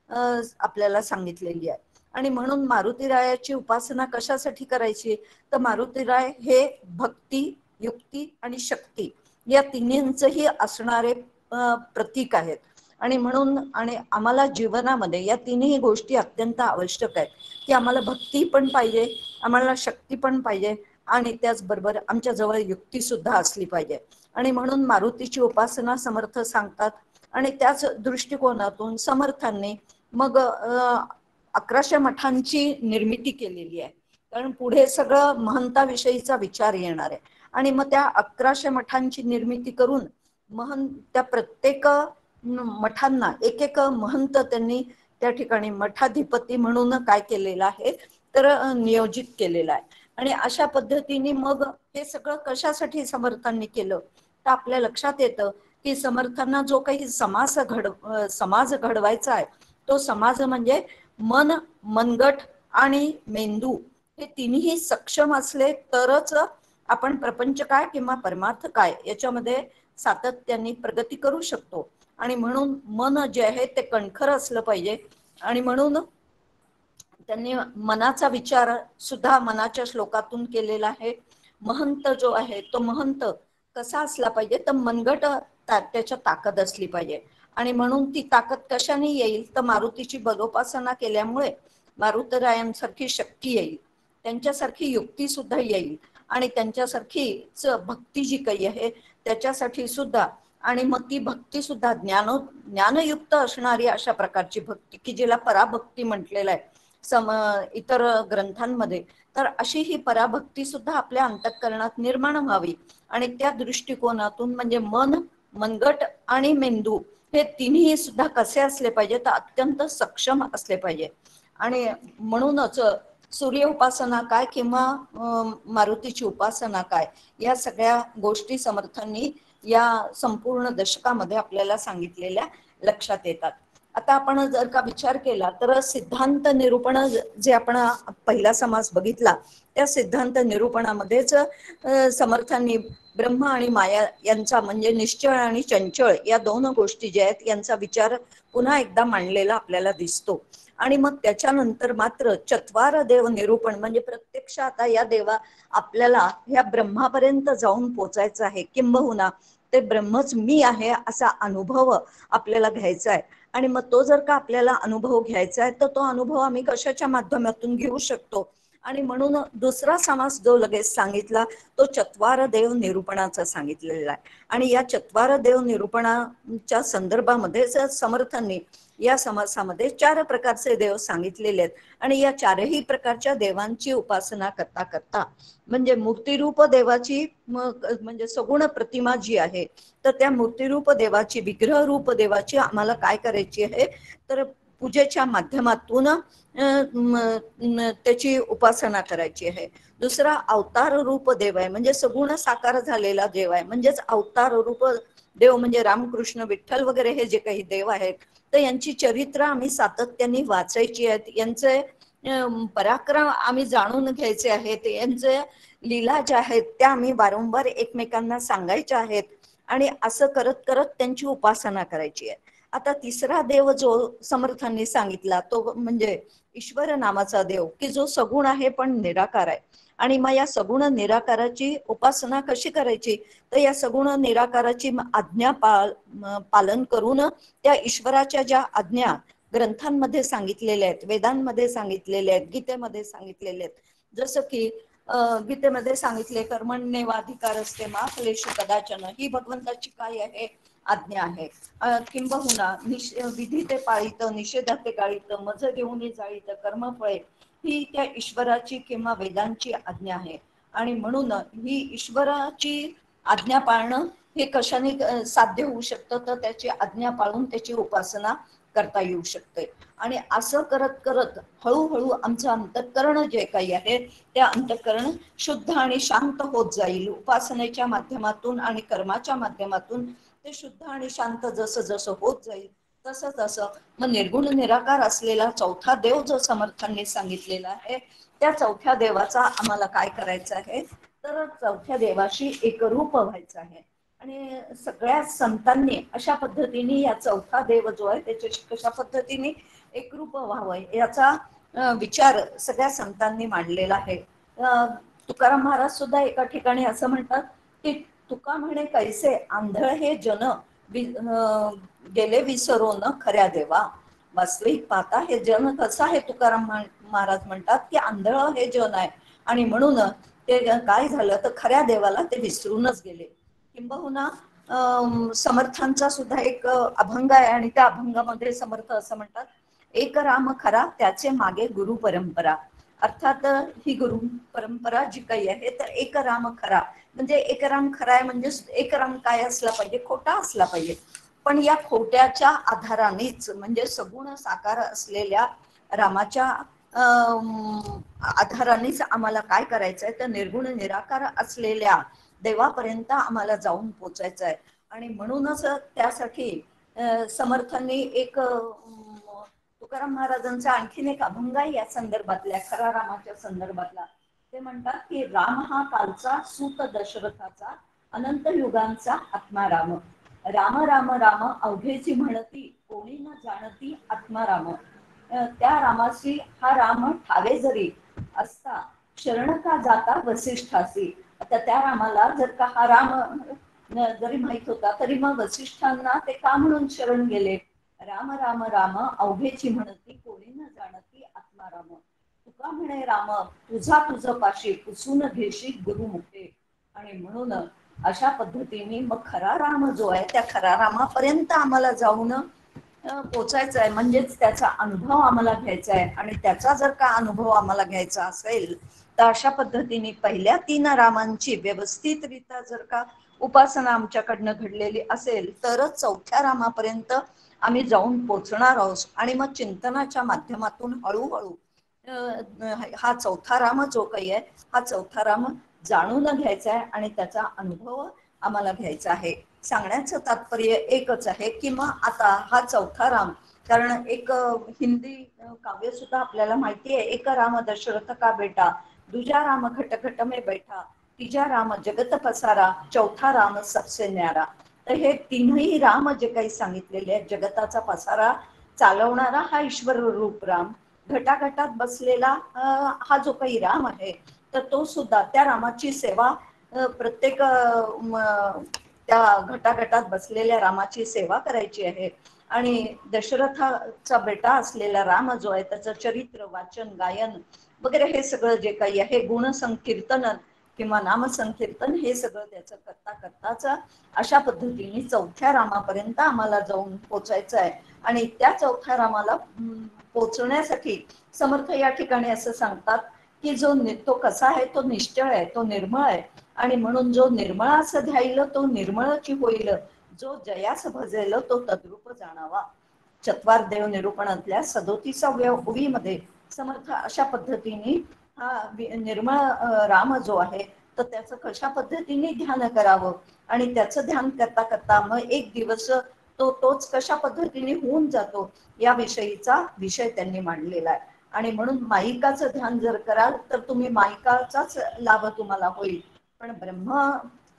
B: आपल्याला सांगितलेली आहे. आणि म्हणून मारुती रायाची उपासना कशासाठी करायची तर मारुती राय हे भक्ती, युक्ती आणि शक्ती या तिन्हींचही असणारे प्रतीक आहेत. आणि म्हणून आणि आम्हाला जीवनामध्ये या तिन्ही गोष्टी अत्यंत आवश्यक आहेत की आम्हाला भक्ती पण पाहिजे, आम्हाला शक्ती पण पाहिजे आणि त्याचबरोबर आमच्या जवळ युक्ती सुद्धा असली पाहिजे. आणि म्हणून मारुतीची उपासना समर्थ सांगतात. आणि त्याच दृष्टिकोनातून समर्थांनी मग 1100 मठांची निर्मिती केलेली आहे. कारण पुढे सगळं महंताविषयीचा विचार येणार आहे आणि मग त्या 1100 मठांची निर्मिती करून त्या प्रत्येक मठांना एक एक महंत त्यांनी त्या ठिकाणी मठाधिपती म्हणून काय केलेलं आहे तर नियोजित केलेलं आहे. आणि अशा पद्धतीने मग हे सगळं कशासाठी समर्थांनी केलं तर आपल्या लक्षात येतं की समर्थांना जो काही समाज घडवायचा आहे तो समाज म्हणजे मन, मनगट आणि मेंदू हे तिन्ही सक्षम असले तरच आपण प्रपंच काय किंवा परमार्थ काय याच्यामध्ये सातत्याने प्रगती करू शकतो. आणि म्हणून मन जे आहे ते कणखर असलं पाहिजे. आणि म्हणून त्यांनी मनाचा विचार सुद्धा मनाच्या श्लोकातून केलेला आहे. महंत जो आहे तो महंत कसा असला पाहिजे तर मनगट त्याच्या ताकद असली पाहिजे. आणि म्हणून ती ताकद कशाने येईल तर मारुतीची बलोपासना केल्यामुळे मारुतरायांसारखी शक्ती येईल, त्यांच्यासारखी युक्ती सुद्धा येईल आणि त्यांच्यासारखीच भक्ती जी काही आहे त्याच्यासाठी सुद्धा. आणि मग ती भक्ती सुद्धा ज्ञानयुक्त असणारी अशा प्रकारची भक्ती की जिला पराभक्ती म्हटलेलं आहे इतर ग्रंथांमध्ये. तर अशी ही पराभक्ती सुद्धा आपल्या अंतःकरणात निर्माण व्हावी आणि त्या दृष्टिकोनातून म्हणजे मन, मनगट आणि मेंदू हे तिन्ही सुद्धा कसे असले पाहिजे तर अत्यंत सक्षम असले पाहिजे. आणि म्हणूनच सूर्य उपासना काय किंवा मारुतीची उपासना काय या सगळ्या गोष्टी समर्थांनी या संपूर्ण दशकामध्ये आपल्याला सांगितलेल्या लक्षात येतात. आता आपण जर का विचार केला तर सिद्धांत निरूपण जे आपण पहिला समास बघितला त्या सिद्धांत निरूपणामध्येच समर्थांनी ब्रह्म आणि माया यांचा म्हणजे निश्चळ आणि चंचळ या 2 गोष्टी ज्या आहेत यांचा विचार पुन्हा एकदा मांडलेला आपल्याला दिसतो. आणि मग त्याच्यानंतर मात्र 4 देव निरूपण म्हणजे प्रत्यक्ष आता या देवा आपल्याला ह्या ब्रह्मापर्यंत जाऊन पोचायचं आहे किंबहुना ते ब्रह्मच मी आहे असा अनुभव आपल्याला घ्यायचा आहे. आणि मग तो जर का आपल्याला अनुभव घ्यायचा आहे तर तो अनुभव आम्ही कशाच्या माध्यमातून घेऊ शकतो. आणि म्हणून दुसरा समास जो लगेच सांगितला तो 4 देव निरूपणाचा सांगितलेला आहे. आणि या 4 देव निरूपणाच्या संदर्भामध्ये समर्थांनी या समासामध्ये 4 प्रकारचे देव सांगितलेले आहेत. आणि या 4ही प्रकारच्या देवांची उपासना करता करता म्हणजे मूर्तिरूप देवाची म्हणजे सगुण प्रतिमा जी आहे, तर त्या मूर्तिरूप देवाची, विग्रह रूप देवाची आम्हाला काय करायची आहे, तर पूजेच्या माध्यमातून त्याची उपासना करायची आहे. दुसरा अवतार रूप देव आहे, म्हणजे सगुण साकार झालेला देव आहे. म्हणजेच अवतार रूप देव म्हणजे रामकृष्ण विठ्ठल वगैरे हे जे काही देव आहेत, तर यांची चरित्र आम्ही सातत्याने वाचायची आहेत. यांचे पराक्रम आम्ही जाणून घ्यायचे आहेत. यांचे लीला ज्या आहेत त्या आम्ही वारंवार एकमेकांना सांगायच्या आहेत. आणि असं करत करत त्यांची उपासना करायची आहे. आता तिसरा देव जो समर्थांनी सांगितला तो म्हणजे ईश्वर नामाचा देव, की जो सगुण आहे पण निराकार आहे. आणि मग या सगुण निराकाराची उपासना कशी करायची, तर या सगुण निराकाराची आज्ञा पालन करून त्या ईश्वराच्या ज्या आज्ञा ग्रंथांमध्ये सांगितलेल्या आहेत, वेदांमध्ये सांगितलेल्या आहेत, गीतेमध्ये सांगितलेले आहेत. जसं की गीतेमध्ये सांगितले कर्मण्येवाधिकार असते मा फलेषु कदाचन, ही भगवंताची काय आहे, आज्ञा आहे. किंबहुना विधी ते पाळीत, निषेधा ते गाळीत, मज घेऊन जाळीत कर्मफळे, ही त्या ईश्वराची किंवा वेदांची आज्ञा आहे. आणि म्हणून ही ईश्वराची आज्ञा पाळणं हे कशाने साध्य होऊ शकतं, तर त्याची आज्ञा पाळून त्याची उपासना करता येऊ शकते. आणि असं करत करत हळूहळू आमचं अंतःकरण जे काही आहे त्या अंतःकरण शुद्ध आणि शांत होत जाईल. उपासनेच्या माध्यमातून आणि कर्माच्या माध्यमातून ते शुद्ध आणि शांत जसं जसं होत जाईल तसं तसं मग निर्गुण निराकार असलेला चौथा देव जो समर्थांनी सांगितलेला आहे, त्या चौथ्या देवाचा आम्हाला काय करायचं आहे, तर चौथ्या देवाशी एकरूप व्हायचं आहे. आणि सगळ्या संतांनी अशा पद्धतीने या चौथा देव जो आहे त्याच्याशी कशा पद्धतीने एकरूप व्हावं याचा विचार सगळ्या संतांनी मांडलेला आहे. तुकाराम महाराज सुद्धा एका ठिकाणी असं म्हणतात की तुका म्हणे कैसे आंधळ हे जन गेले विसरून खऱ्या देवा. वास्तविक पाहता हे जन कसं आहे, तुकाराम महाराज म्हणतात की आंधळ हे जन आहे आणि म्हणून ते काय झालं तर खऱ्या देवाला ते विसरूनच गेले. किंबहुना समर्थांचा सुद्धा एक अभंग आहे आणि त्या अभंगामध्ये समर्थ असं म्हणतात, एक राम खरा त्याचे मागे गुरु परंपरा. अर्थात ही गुरु परंपरा जी काही आहे तर एक राम खरा म्हणजे एक राम खरा आहे, म्हणजे एक राम काय असला पाहिजे, खोटा असला पाहिजे. पण या खोट्याच्या आधारानेच म्हणजे सगुण साकार असलेल्या रामाच्या आधारानेच आम्हाला काय करायचं आहे, तर निर्गुण निराकार असलेल्या देवापर्यंत आम्हाला जाऊन पोचायचं आहे. आणि म्हणूनच त्यासाठी समर्थांनी एक तुकाराम महाराजांचा आणखीन एक अभंग आहे या संदर्भातल्या, खरा रामाच्या संदर्भातला. ते म्हणतात की राम हा कालचा सूत दशरथाचा, अनंत युगांचा आत्मा राम. राम राम राम अवघेची म्हणती, कोणी न जाणती आत्मा राम. त्या रामाशी हा राम ठावे जरी असता, शरण का जाता वसिष्ठासी. आता त्या रामाला जर का हा राम जरी माहित होता तरी मग वसिष्ठांना ते का म्हणून शरण गेले. राम राम राम अवघेची म्हणती, कोणी न जाणती आत्मा राम. तुका म्हणे राम तुझा तुझ पाशी, पुसून घेशी गुरुमुखे. आणि म्हणून अशा पद्धतीने मग खरा राम जो आहे त्या खरा रामापर्यंत आम्हाला जाऊन पोचायचं आहे. म्हणजेच त्याचा अनुभव आम्हाला घ्यायचा आहे. आणि त्याचा जर का अनुभव आम्हाला घ्यायचा असेल तर अशा पद्धतीने पहिल्या 3 रामांची व्यवस्थितरित्या जर का उपासना आमच्याकडनं घडलेली असेल तरच चौथ्या रामापर्यंत आम्ही जाऊन पोचणार आहोत. आणि मग चिंतनाच्या माध्यमातून हळूहळू हा चौथा राम जो काही आहे हा चौथा राम जाणून घ्यायचा आहे आणि त्याचा अनुभव आम्हाला घ्यायचा आहे. सांगण्याचं तात्पर्य एकच आहे की मग आता हा चौथा राम, कारण एक हिंदी काव्य सुद्धा आपल्याला माहिती आहे, एक राम दशरथ का बेटा, दुजा राम खट खट में बैठा, तिजा राम जगत पसारा, चौथा राम सबसे न्यारा. तर हे 3ही राम जे काही सांगितलेले आहेत, जगताचा पसारा चालवणारा हा ईश्वर रूप राम, घटाघटात बसलेला हा जो काही राम आहे तर तो सुद्धा त्या रामाची सेवा प्रत्येक त्या घटाघटात बसलेल्या रामाची सेवा करायची आहे. आणि दशरथाचा बेटा असलेला राम जो आहे त्याचं चरित्र वाचन गायन वगैरे हे सगळं जे काही आहे गुण संकीर्तन किंवा नामसंकीर्तन हे सगळं त्याचं करता करताच अशा पद्धतीने 4थ्या रामापर्यंत आम्हाला जाऊन पोचायचं आहे. आणि त्या 4थ्या रामाला पोचण्यासाठी समर्थ या ठिकाणी असं सांगतात की तो कसा आहे, तो निश्चळ आहे, तो निर्मळ आहे. आणि म्हणून जो निर्मळ असं ध्यायलं तो निर्मळची होईल, जो जयास भजेल तो तद्रूप जाणावा. चत्वार देव निरूपणातल्या 37व्या ओवीमध्ये समर्थ अशा पद्धतीने हा निर्मळ राम जो आहे तर त्याचं कशा पद्धतीने ध्यान करावं आणि त्याचं ध्यान करता करता मग एक दिवस तोच कशा पद्धतीने होऊन जातो याविषयीचा विषय त्यांनी मांडलेला आहे. आणि म्हणून माईकाचं ध्यान जर कराल तर तुम्ही माईकाचाच लाभ तुम्हाला होईल, पण ब्रह्म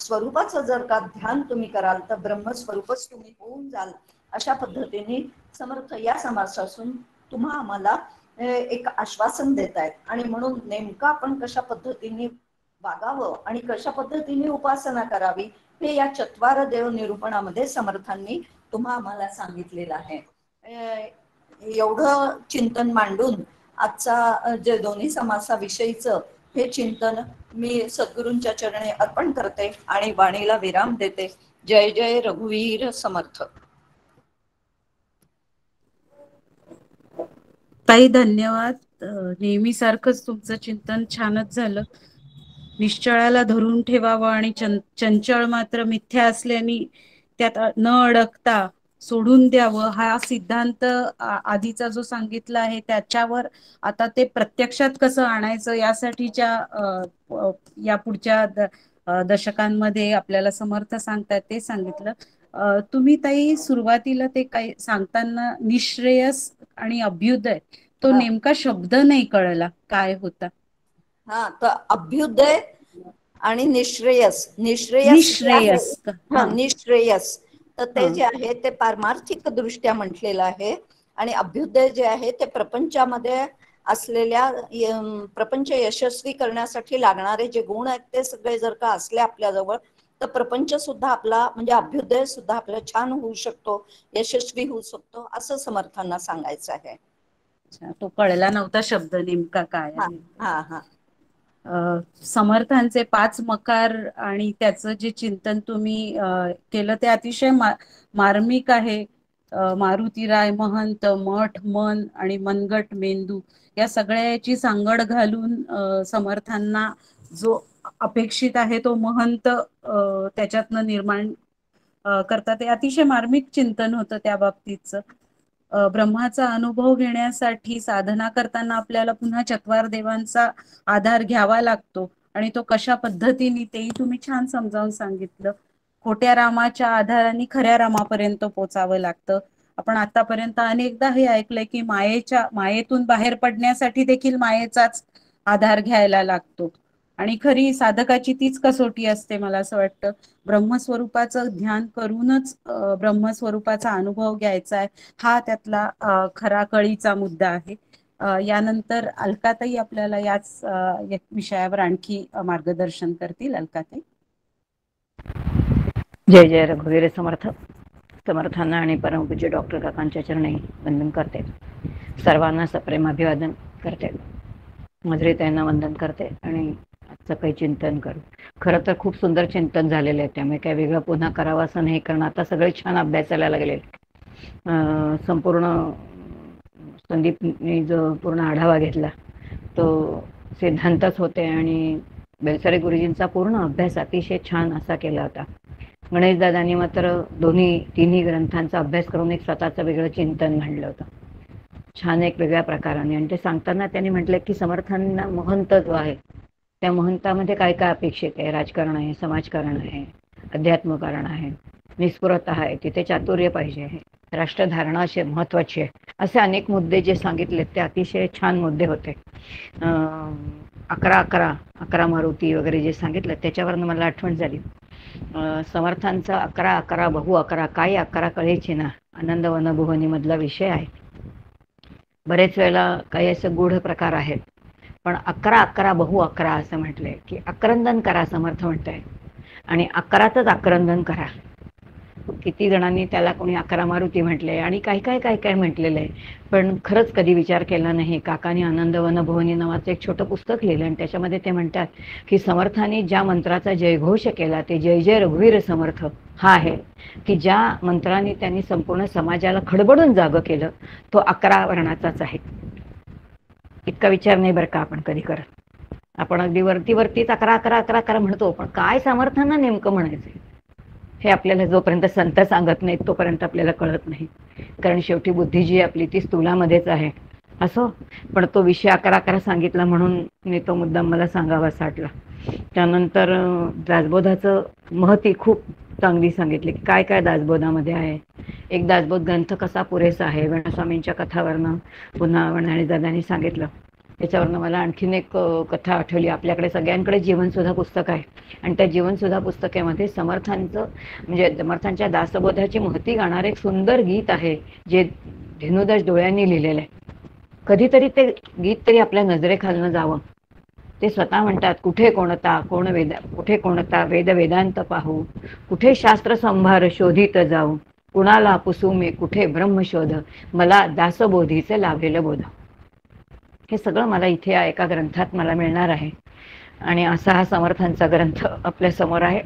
B: स्वरूपाचं जर का ध्यान तुम्ही कराल तर ब्रह्मस्वरूपच तुम्ही होऊन जाल. अशा पद्धतीने समर्थ या समासापासून तुम्हा आम्हाला एक आश्वासन देत आहेत. आणि म्हणून नेमकं आपण कशा पद्धतीने वागावं आणि कशा पद्धतीने उपासना करावी हे या चत्वार देव निरूपणामध्ये समर्थांनी तुम्हा आम्हाला सांगितलेलं आहे. एवढं चिंतन मांडून आजचा जे दोन्ही समासाविषयीचं हे चिंतन मी सद्गुरूंच्या चरणी अर्पण करते आणि वाणीला विराम देते. जय जय रघुवीर समर्थ.
A: ताई धन्यवाद. नेहमीसारखंच तुमचं चिंतन छानच झालं. निश्चळाला धरून ठेवावं आणि चंचळ मात्र मिथ्या असल्याने त्यात न अडकता सोडून द्यावं हा सिद्धांत आधीचा जो सांगितला आहे त्याच्यावर आता ते प्रत्यक्षात कसं आणायचं यासाठीच्या या पुढच्या दशकांमध्ये आपल्याला समर्थ सांगतात ते सांगितलं. तुम्ही ताई सुरुवातीला ते काही सांगताना निःश्रेयस आणि अभ्युदय तो नेमका शब्द नाही कळला काय होता.
B: हा तर अभ्युदय आणि निःश्रेयस
A: निःश्रेयस
B: निःश्रेयस तर ते जे आहे ते पारमार्थिक दृष्ट्या म्हटलेलं आहे. आणि अभ्युदय जे आहे ते प्रपंचामध्ये असलेल्या प्रपंच यशस्वी करण्यासाठी लागणारे जे गुण आहेत ते सगळे जर का असले आपल्याजवळ तर प्रपंच सुद्धा आपला म्हणजे अभ्युदय सुद्धा आपला छान होऊ शकतो, यशस्वी होऊ शकतो असं समर्थांना सांगायचं आहे.
A: तो कळला नव्हता शब्द नेमका काय आहे.
B: हा हा
A: समर्थांचे 5 मकार आणि त्याचं जे चिंतन तुम्ही केलं ते अतिशय मार्मिक आहे. मारुतीराय, महंत, मठ, मन आणि मनगट मेंदू या सगळ्याची सांगड घालून समर्थांना जो अपेक्षित आहे तो महंत त्याच्यातनं निर्माण करतात. ते अतिशय मार्मिक चिंतन होतं त्या बाबतीतचं. ब्रह्माचा अनुभव घेण्यासाठी साधना करताना आपल्याला पुन्हा चत्वार देवांचा आधार घ्यावा लागतो आणि तो कशा पद्धतीने तेही तुम्ही छान समजावून सांगितलं. खोट्या रामाच्या आधाराने खऱ्या रामापर्यंत पोचावं लागतं. आपण आतापर्यंत अनेकदा हे ऐकलंय की मायेतून बाहेर पडण्यासाठी देखील मायेचाच आधार घ्यायला लागतो आणि खरी साधकाची तीच कसोटी असते. मला असं वाटतं ब्रह्मस्वरूपाचं ध्यान करूनच ब्रह्मस्वरूपाचा अनुभव घ्यायचा आहे हा त्यातला खरा कळीचा मुद्दा आहे. यानंतर अलकाताई आपल्याला याच विषयावर आणखी मार्गदर्शन करतील. अलकाताई.
F: जय जय रघुवीर समर्थ. समर्थांना आणि परमपूज्य डॉक्टर काकांच्या चरणी वंदन करते. सर्वांना सप्रेम अभिवादन करते. मजरी त्यांना वंदन करते आणि आजचं काही चिंतन करू. खरं तर खूप सुंदर चिंतन झालेलं आहे, त्यामुळे काही वेगळं पुन्हा करावं असं नाही, कारण आता सगळे छान अभ्यासाला लागले. संपूर्ण संदीपने जो पूर्ण आढावा घेतला तो सिद्धांतच होते आणि बेलसरे गुरुजींचा पूर्ण अभ्यास अतिशय छान असा केला होता. गणेशदादांनी मात्र तिन्ही ग्रंथांचा अभ्यास करून एक स्वतःचं वेगळं चिंतन मांडलं होतं, छान एक वेगळ्या प्रकाराने. आणि ते सांगताना त्यांनी म्हटलं की समर्थांना महंत जो आहे त्या महंतामध्ये काय काय अपेक्षित आहे. राजकारण आहे, समाजकारण आहे, अध्यात्मकारण आहे, निस्पृहता आहे, तिथे चातुर्य पाहिजे आहे, राष्ट्रधारणा असे महत्वाची आहे, असे अनेक मुद्दे जे सांगितले ते अतिशय छान मुद्दे होते. 11 मारुती वगैरे जे सांगितलं त्याच्यावरनं मला आठवण झाली समर्थांचा 11 बहु 11 काय 11 कळेची ना आनंद वनभुवनी मधला विषय आहे. बरेच वेळेला काही असे गूढ प्रकार आहेत, पण 11 बहु 11 असं म्हटलंय की आक्रंदन करा समर्थ म्हणताय आणि 11तच आक्रंदन करा. किती जणांनी त्याला कोणी 11 मारुती म्हटले आणि काय काय काय काय म्हटलेलं आहे, पण खरंच कधी विचार केला नाही. काकांनी आनंदवन भुवनी नावाचं एक छोटं पुस्तक लिहिलं आणि त्याच्यामध्ये ते म्हणतात की समर्थांनी ज्या मंत्राचा जयघोष केला ते जय जय रघुवीर समर्थ हा आहे, की ज्या मंत्राने त्यांनी संपूर्ण समाजाला खडबडून जागं केलं तो 11 वर्णाचाच आहे. इतका विचार नाही बरं का आपण कधी करत. आपण अगदी वरतीच 11 11 11 11 म्हणतो, पण काय समर्थांना नेमकं म्हणायचं हे आपल्याला जोपर्यंत संत सांगत नाहीत तोपर्यंत आपल्याला कळत नाही. कारण शेवटी बुद्धी जी आपली ती स्थूलामध्येच आहे. असो, पण तो विषय 11 11 सांगितला म्हणून मी तो मुद्दाम मला सांगावा वाटला. त्यानंतर दासबोधाचं महती खूप चांगली सांगितली की काय काय दासबोधामध्ये आहे. एक दासबोध ग्रंथ कसा पुरेसा आहे, वेणुस्वामींच्या कथावरनं पुन्हा वणजादांनी सांगितलं. त्याच्यावरनं मला आणखीन एक कथा आठवली. आपल्याकडे सगळ्यांकडे जीवनसुधा पुस्तक आहे आणि त्या जीवनसुधा पुस्तकामध्ये समर्थांचं म्हणजे समर्थांच्या दासबोधाची महती गाणारं एक सुंदर गीत आहे जे धेनुदास डोळ्यांनी लिहिलेलं आहे. कधीतरी ते गीत तरी आपल्या नजरेखालनं जावं. ते स्वतः म्हणतात, कुठे कोणता वेद वेदांत पाहू, कुठे शास्त्र संभार शोधित जाऊ, कुणाला पुसू मी कुठे ब्रह्मशोध, मला दासबोधीचे लाभलेलं बोध. हे सगळं मला इथे एका ग्रंथात मला मिळणार आहे आणि असा हा समर्थांचा ग्रंथ आपल्या समोर आहे.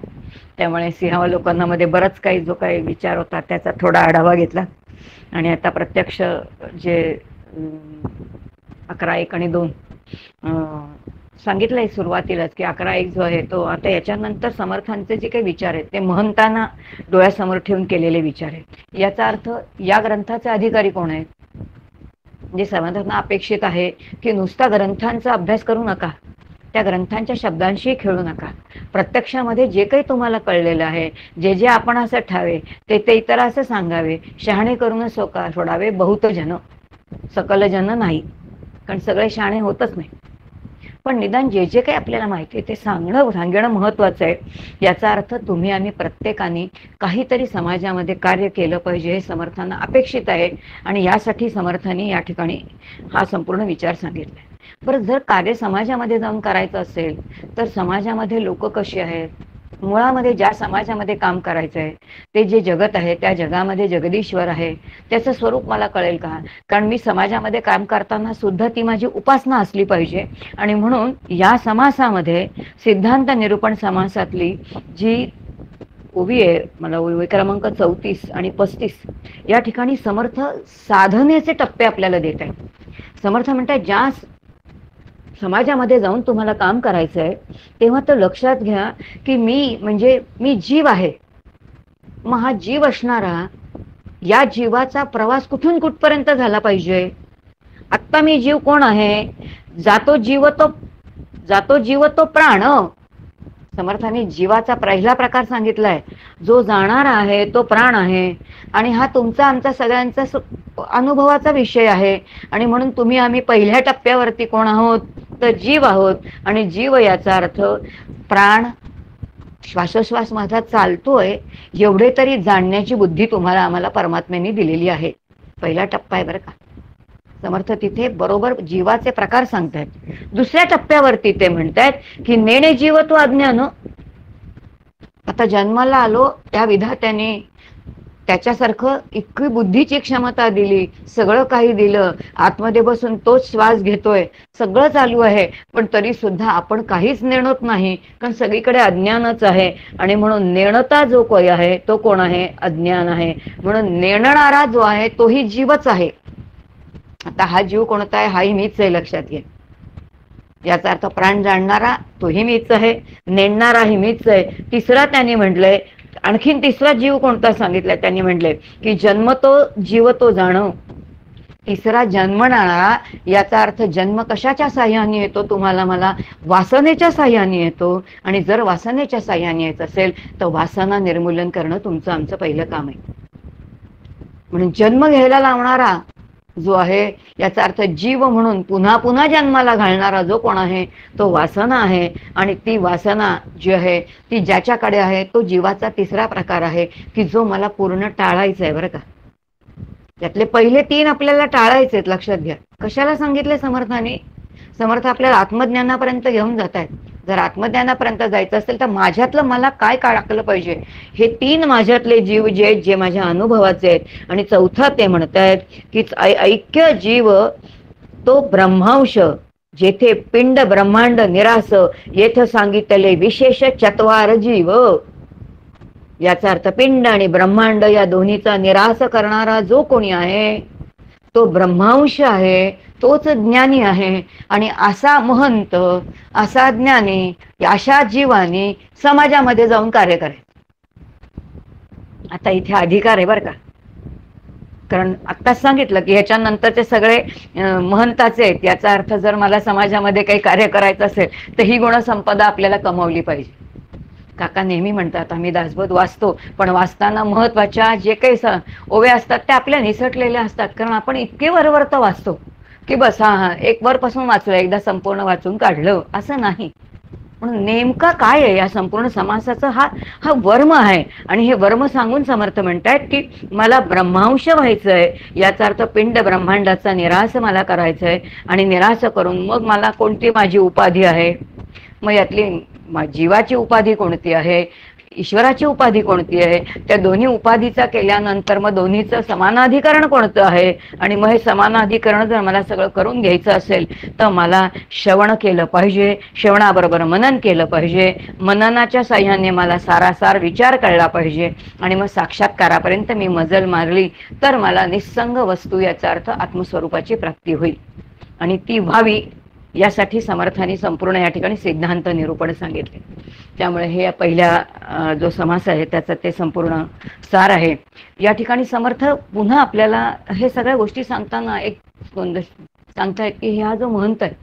F: त्यामुळे सिंहावलोकनामध्ये बरंच काही जो काही विचार होता त्याचा थोडा आढावा घेतला आणि आता प्रत्यक्ष जे 11, 1 आणि 2 सांगितलंय सुरुवातीलाच की 11, 1 जो आहे तो आता याच्यानंतर समर्थांचे जे काही विचार आहेत ते महंतांना डोळ्यासमोर ठेवून केलेले विचार आहेत. याचा अर्थ या ग्रंथाचे अधिकारी कोण आहेत? म्हणजे समर्थांना अपेक्षित आहे की नुसता ग्रंथांचा अभ्यास करू नका, त्या ग्रंथांच्या शब्दांशी खेळू नका. प्रत्यक्षामध्ये जे काही तुम्हाला कळलेलं आहे, जे जे आपण असं ठावे ते ते इतर असं सांगावे. शहाणे करून सोडावे बहुत जन, सकल जन नाही, कारण सगळे शहाणे होतच नाही. पण निदान जे जे काही आपल्याला माहिती आहे ते सांगणं महत्त्वाचं आहे. याचा अर्थ तुम्ही आम्ही प्रत्येकाने काहीतरी समाजामध्ये कार्य केलं पाहिजे हे समर्थांना अपेक्षित आहे आणि यासाठी समर्थांनी या ठिकाणी हा संपूर्ण विचार सांगितला. बरं, जर कार्य समाजामध्ये जाऊन करायचं असेल तर समाजामध्ये लोक कशी आहेत, मुळामध्ये ज्या समाजामध्ये काम करायचं आहे ते जे जगत आहे त्या जगामध्ये जगदीश्वर आहे त्याचं स्वरूप मला कळेल का? कारण मी समाजामध्ये काम करताना सुद्धा ती माझी उपासना असली पाहिजे. आणि म्हणून या समासामध्ये सिद्धांत निरूपण समासातली जी ओवी आहे, मला ओवी क्रमांक 34 आणि 35 या ठिकाणी समर्थ साधनेचे टप्पे आपल्याला देत आहेत. समर्थ म्हणतात ज्या समाजामध्ये जाऊन तुम्हाला काम करायचं आहे तेव्हा तर लक्षात घ्या की मी जीव आहे. मग हा जीव असणारा या जीवाचा प्रवास कुठून कुठपर्यंत झाला पाहिजे? आत्ता मी जीव कोण आहे? जातो जीव तो प्राण. समर्थाने जीवाचा पहिला प्रकार सांगितलाय, जो जाणारा आहे तो प्राण आहे आणि हा तुमचा आमचा सगळ्यांचा अनुभवाचा विषय आहे. आणि म्हणून तुम्ही आम्ही पहिल्या टप्प्यावरती कोण आहोत तर जीव आहोत. आणि जीव याचा अर्थ प्राण, श्वासोश्वास माझा चालतोय एवढे तरी जाणण्याची बुद्धी तुम्हाला आम्हाला परमात्म्याने दिलेली आहे. पहिला टप्पा आहे बरं का. समर्थ तिथे बरोबर जीवाचे प्रकार सांगतायत. दुसऱ्या टप्प्यावरती ते म्हणतायत की नेणे जीव तो अज्ञान. आता जन्माला आलो त्या विधात्याने त्याच्यासारखं इतकी बुद्धीची क्षमता दिली, सगळं काही दिलं, आतमध्ये बसून तोच श्वास घेतोय, सगळं चालू आहे, पण तरी सुद्धा आपण काहीच नेणत नाही कारण सगळीकडे अज्ञानच आहे. आणि म्हणून नेणता जो कोय आहे तो कोण आहे? अज्ञान आहे. म्हणून नेणणारा जो आहे तोही जीवच आहे. आता हा जीव कोणता आहे? हाही मीच आहे, लक्षात घे. याचा अर्थ प्राण जाणणारा तोही मीच आहे, नेणणाराही मीच आहे. तिसरा त्यांनी म्हटलंय, आणखीन तिसरा जीव कोणता सांगितलाय त्यांनी म्हटलंय की जन्मतो जीव तो जाणव. तिसरा जन्मणारा, याचा अर्थ जन्म कशाच्या साह्याने येतो? तुम्हाला मला वासनेच्या साह्याने येतो. आणि जर वासनेच्या साह्याने येत असेल तर वासना निर्मूलन करणं तुमचं आमचं पहिलं काम आहे. म्हणून जन्म घ्यायला लावणारा जो आहे याचा अर्थ जीव म्हणून पुन्हा पुन्हा जन्माला घालणारा जो कोण आहे तो वासना आहे. आणि ती वासना जी आहे ती ज्याच्याकडे आहे तो जीवाचा तिसरा प्रकार आहे की जो मला पूर्ण टाळायचा आहे बरं का. त्यातले पहिले 3 आपल्याला टाळायचे आहेत, लक्षात घ्या. कशाला सांगितले समर्थाने? समर्थ आपल्याला आत्मज्ञानापर्यंत घेऊन जात आहेत. जर आत्मज्ञानापर्यंत जायचं असेल तर माझ्यातलं मला काय टाकलं पाहिजे, हे 3 माझ्यातले जीव जे आहेत, जे माझ्या अनुभवाचे आहेत. आणि चौथा ते म्हणतायत की ऐक्य जीव तो ब्रह्मांश, जेथे पिंड ब्रह्मांड निरास, येथ सांगितले विशेष चत्वार जीव. याचा अर्थ पिंड आणि ब्रह्मांड या दोन्हीचा निरास करणारा जो कोणी आहे तो ब्रह्मांश आहे, तोच ज्ञानी आहे. आणि असा महंत, असा ज्ञानी, अशा जीवानी समाजामध्ये जाऊन कार्य करायचं. आता इथे अधिकार आहे बरं का, कारण आत्ताच सांगितलं की ह्याच्यानंतरचे सगळे महंताचे आहेत. याचा अर्थ जर मला समाजामध्ये काही कार्य करायचं असेल तर ही गुणसंपदा आपल्याला कमावली पाहिजे. काका नेहमी म्हणतात, आम्ही दासबोध वाचतो, पण वाचताना महत्वाच्या जे काही ओव्या असतात त्या आपल्या निसटलेल्या असतात. कारण आपण इतके वरवरत वाचतो की बस हा 1 वरपासून वाचलं, एकदा संपूर्ण वाचून काढलं, असं नाही. म्हणून नेमका काय आहे या संपूर्ण समासाचा हा वर्म आहे. आणि हे वर्म सांगून समर्थ म्हणतायत की मला ब्रह्मांश व्हायचंय. याचा अर्थ पिंड ब्रह्मांडाचा निरास मला करायचंय. आणि निरास करून मग मला कोणती माझी उपाधी आहे, मग यातली जीवाची उपाधी कोणती आहे, ईश्वराची उपाधी कोणती आहे, त्या दोन्ही उपाधीचा केल्यानंतर मग दोन्हीचं समानाधिकरण कोणतं आहे. आणि मग हे समानाधिकरण जर मला सगळं करून घ्यायचं असेल तर मला श्रवण केलं पाहिजे, श्रवणाबरोबर मनन केलं पाहिजे, मननाच्या साह्याने मला सारासार विचार कळला पाहिजे. आणि मग साक्षात्कारापर्यंत मी मजल मारली तर मला निस्संग वस्तू, याचा अर्थ आत्मस्वरूपाची प्राप्ती होईल. आणि ती व्हावी यासाठी समर्थांनी संपूर्ण या ठिकाणी सिद्धांत निरूपण सांगितले. त्यामुळे हे पहिल्या जो समास आहे त्याचा ते संपूर्ण सार आहे. या ठिकाणी समर्थ पुन्हा आपल्याला हे सगळ्या गोष्टी सांगताना एक सांगतायत की हा जो महंत आहे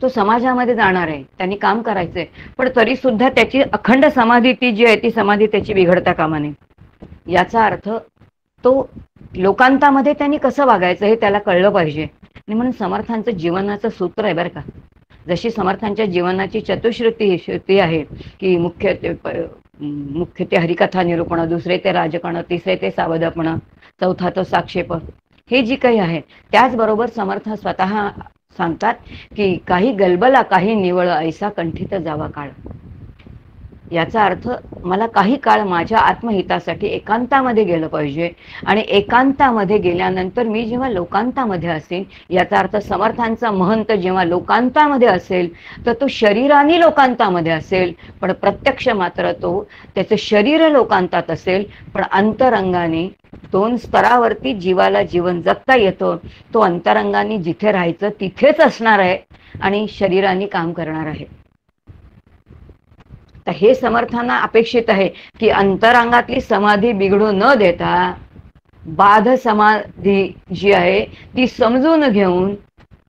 F: तो समाजामध्ये जाणार आहे, त्यांनी काम करायचंय, पण तरी सुद्धा त्याची अखंड समाधी ती जी आहे ती समाधी त्याची बिघडता कामा नये. याचा अर्थ तो लोकांतामध्ये त्यांनी कसं वागायचं हे त्याला कळलं पाहिजे. आणि म्हणून समर्थांचं जीवनाचं सूत्र आहे बरं का. जशी समर्थांच्या जीवनाची चतुश्रुती आहे की मुख्य ते हरिकथा निरूपण, दुसरे ते राजकण, तिसरे ते सावधपण, चौथा तो साक्षेप, हे जी काही आहे. त्याचबरोबर समर्थ स्वतः सांगतात की काही गलबला काही निवळ, ऐसा कंठित जावा काळ. याचा अर्थ मला काही काळ माझ्या आत्महितासाठी एकांतामध्ये गेलं पाहिजे. आणि एकांतामध्ये गेल्यानंतर मी जेव्हा लोकांतामध्ये असेल, याचा अर्थ समर्थांचा महंत जेव्हा लोकांतामध्ये असेल तर तो शरीराने लोकांतामध्ये असेल, पण प्रत्यक्ष मात्र तो त्याचं शरीर लोकांतात असेल, पण अंतरंगाने 2 स्तरावरती जीवाला जीवन जगता येतं. तो अंतरंगाने जिथे राहायचं तिथेच असणार आहे आणि शरीराने काम करणार आहे. तर हे समर्थांना अपेक्षित आहे की अंतरांगातली समाधी बिघडू न देता बाध समाधी जी आहे ती समजून घेऊन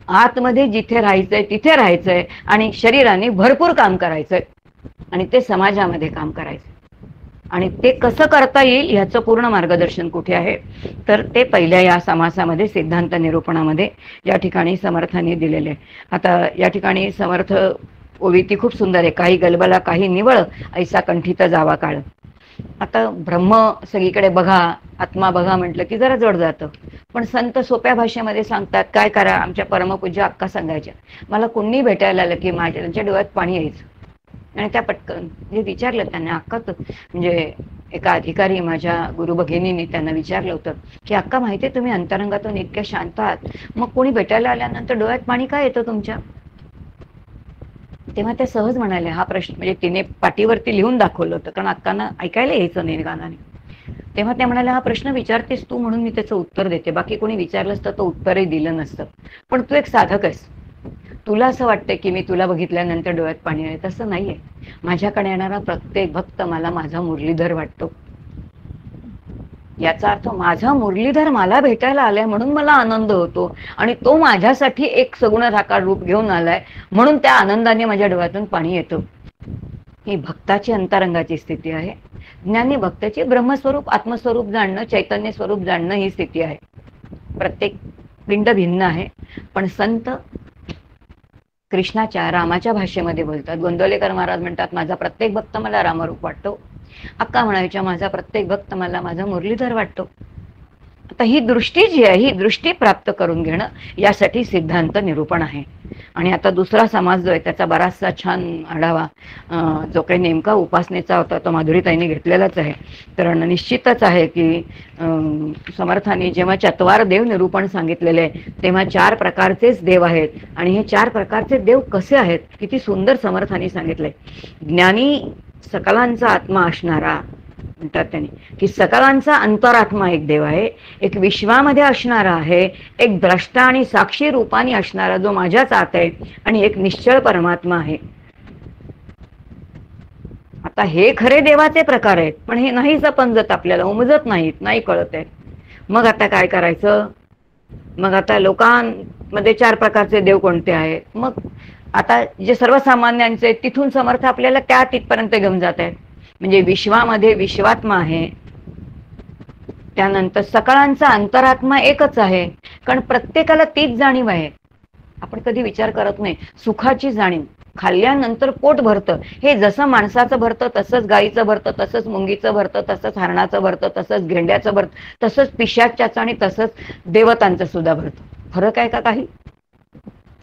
F: आतमध्ये जिथे राहायचंय तिथे राहायचंय आणि शरीराने भरपूर काम करायचंय आणि ते समाजामध्ये काम करायचंय. आणि ते कसं करता येईल ह्याचं पूर्ण मार्गदर्शन कुठे आहे तर ते पहिल्या या समासामध्ये सिद्धांत निरूपणामध्ये या ठिकाणी समर्थांनी दिलेले. आता या ठिकाणी समर्थ ओवी ती खूप सुंदर आहे. काही गलबला काही निवळ, ऐसा कंठित जावा काळ. आता ब्रह्म सगळीकडे बघा, आत्मा बघा म्हटलं की जरा जड जातं, पण संत सोप्या भाषेमध्ये सांगतात. काय करा, आमच्या परमपूज्य अक्का सांगायच्या, मला कुणी भेटायला आलं की त्यांच्या डोळ्यात पाणी यायचं. आणि त्या पटकन जे विचारलं त्यांना, अक्का म्हणजे एका अधिकारी माझ्या गुरु भगिनींनी त्यांना विचारलं होतं की अक्का माहिती आहे तुम्ही अंतरंगातून इतक्या शांत आहात, मग कोणी भेटायला आल्यानंतर डोळ्यात पाणी काय येतं तुमच्या? तेव्हा त्या सहज म्हणाले हा प्रश्न, म्हणजे तिने पाटीवरती लिहून दाखवलं होतं कारण अक्कांना ऐकायला यायचं नाही गाण्याने. तेव्हा त्या म्हणाल्या हा प्रश्न विचारतेस तू म्हणून मी त्याचं उत्तर देते, बाकी कोणी विचारलं असतं तर उत्तरही दिलं नसतं. पण तू एक साधक आहेस, तुला असं वाटतंय की मी तुला बघितल्यानंतर डोळ्यात पाणी आहे, तसं नाहीये. माझ्याकडे येणारा प्रत्येक भक्त मला माझा मुरलीधर वाटतो. याचा अर्थ माझा मुरलीधर मला भेटायला आलाय म्हणून मला आनंद होतो आणि तो माझ्यासाठी एक सगुण साकार रूप घेऊन आलाय म्हणून त्या आनंदाने माझ्या डोळ्यातून पाणी येतं. ही भक्ताची अंतरंगाची स्थिती आहे. ज्ञानी भक्ताची ब्रह्मस्वरूप आत्मस्वरूप जाणणं, चैतन्य स्वरूप जाणणं ही स्थिती आहे. प्रत्येक पिंड भिन्न आहे, पण संत कृष्णाच्या रामाच्या भाषेमध्ये बोलतात. गोंदवलेकर महाराज म्हणतात माझा प्रत्येक भक्त मला रामरूप वाटतो. अक्का म्हणायच्या माझा प्रत्येक भक्त मला माझा मुरलीधर वाटतो. आता ही दृष्टी जी आहे ही दृष्टी प्राप्त करून घेणं यासाठी सिद्धांत निरूपण आहे. आणि आता दुसरा समाज जो आहे त्याचा बराचसा छान आढावा जो काही नेमका उपासनेचा होता तो माधुरीताईंनी घेतलेलाच आहे. तर निश्चितच आहे की समर्थांनी जेव्हा चत्वार देव निरूपण सांगितलेले तेव्हा 4 प्रकारचेच देव आहेत. आणि हे 4 प्रकारचे देव कसे आहेत किती सुंदर समर्थांनी सांगितलंय. ज्ञानी सकलांचा आत्मा असणारा म्हणतात त्यांनी की सकलांचा अंतरात्मा एक देव आहे, एक विश्वामध्ये असणारा आहे, एक द्रष्टा आणि साक्षी रूपाने असणारा जो माझ्याच आत आहे, आणि एक निश्चळ परमात्मा आहे. आता हे खरे देवाचे प्रकार आहेत, पण हे नाही समजत आपल्याला, उमजत नाहीत, नाही कळत आहे. मग आता काय करायचं? मग आता लोकांमध्ये 4 प्रकारचे देव कोणते आहेत? मग आता जे सर्वसामान्यांचे तिथून समर्थ आपल्याला तिथपर्यंत घेऊन जात आहेत. म्हणजे विश्वामध्ये विश्वात्मा आहे, त्यानंतर सकळांचा अंतरात्मा एकच आहे, कारण प्रत्येकाला तीच जाणीव आहे. आपण कधी विचार करत नाही सुखाची जाणीव. खाल्ल्यानंतर पोट भरतं, हे जसं माणसाचं भरतं तसंच गाईचं भरतं, तसंच मुंगीचं भरतं, तसंच हरणाचं भरतं, तसंच गेंड्याचं भरतं, तसंच पिशाच्याचं आणि तसंच देवतांचं सुद्धा भरतं. फरक आहे का काही?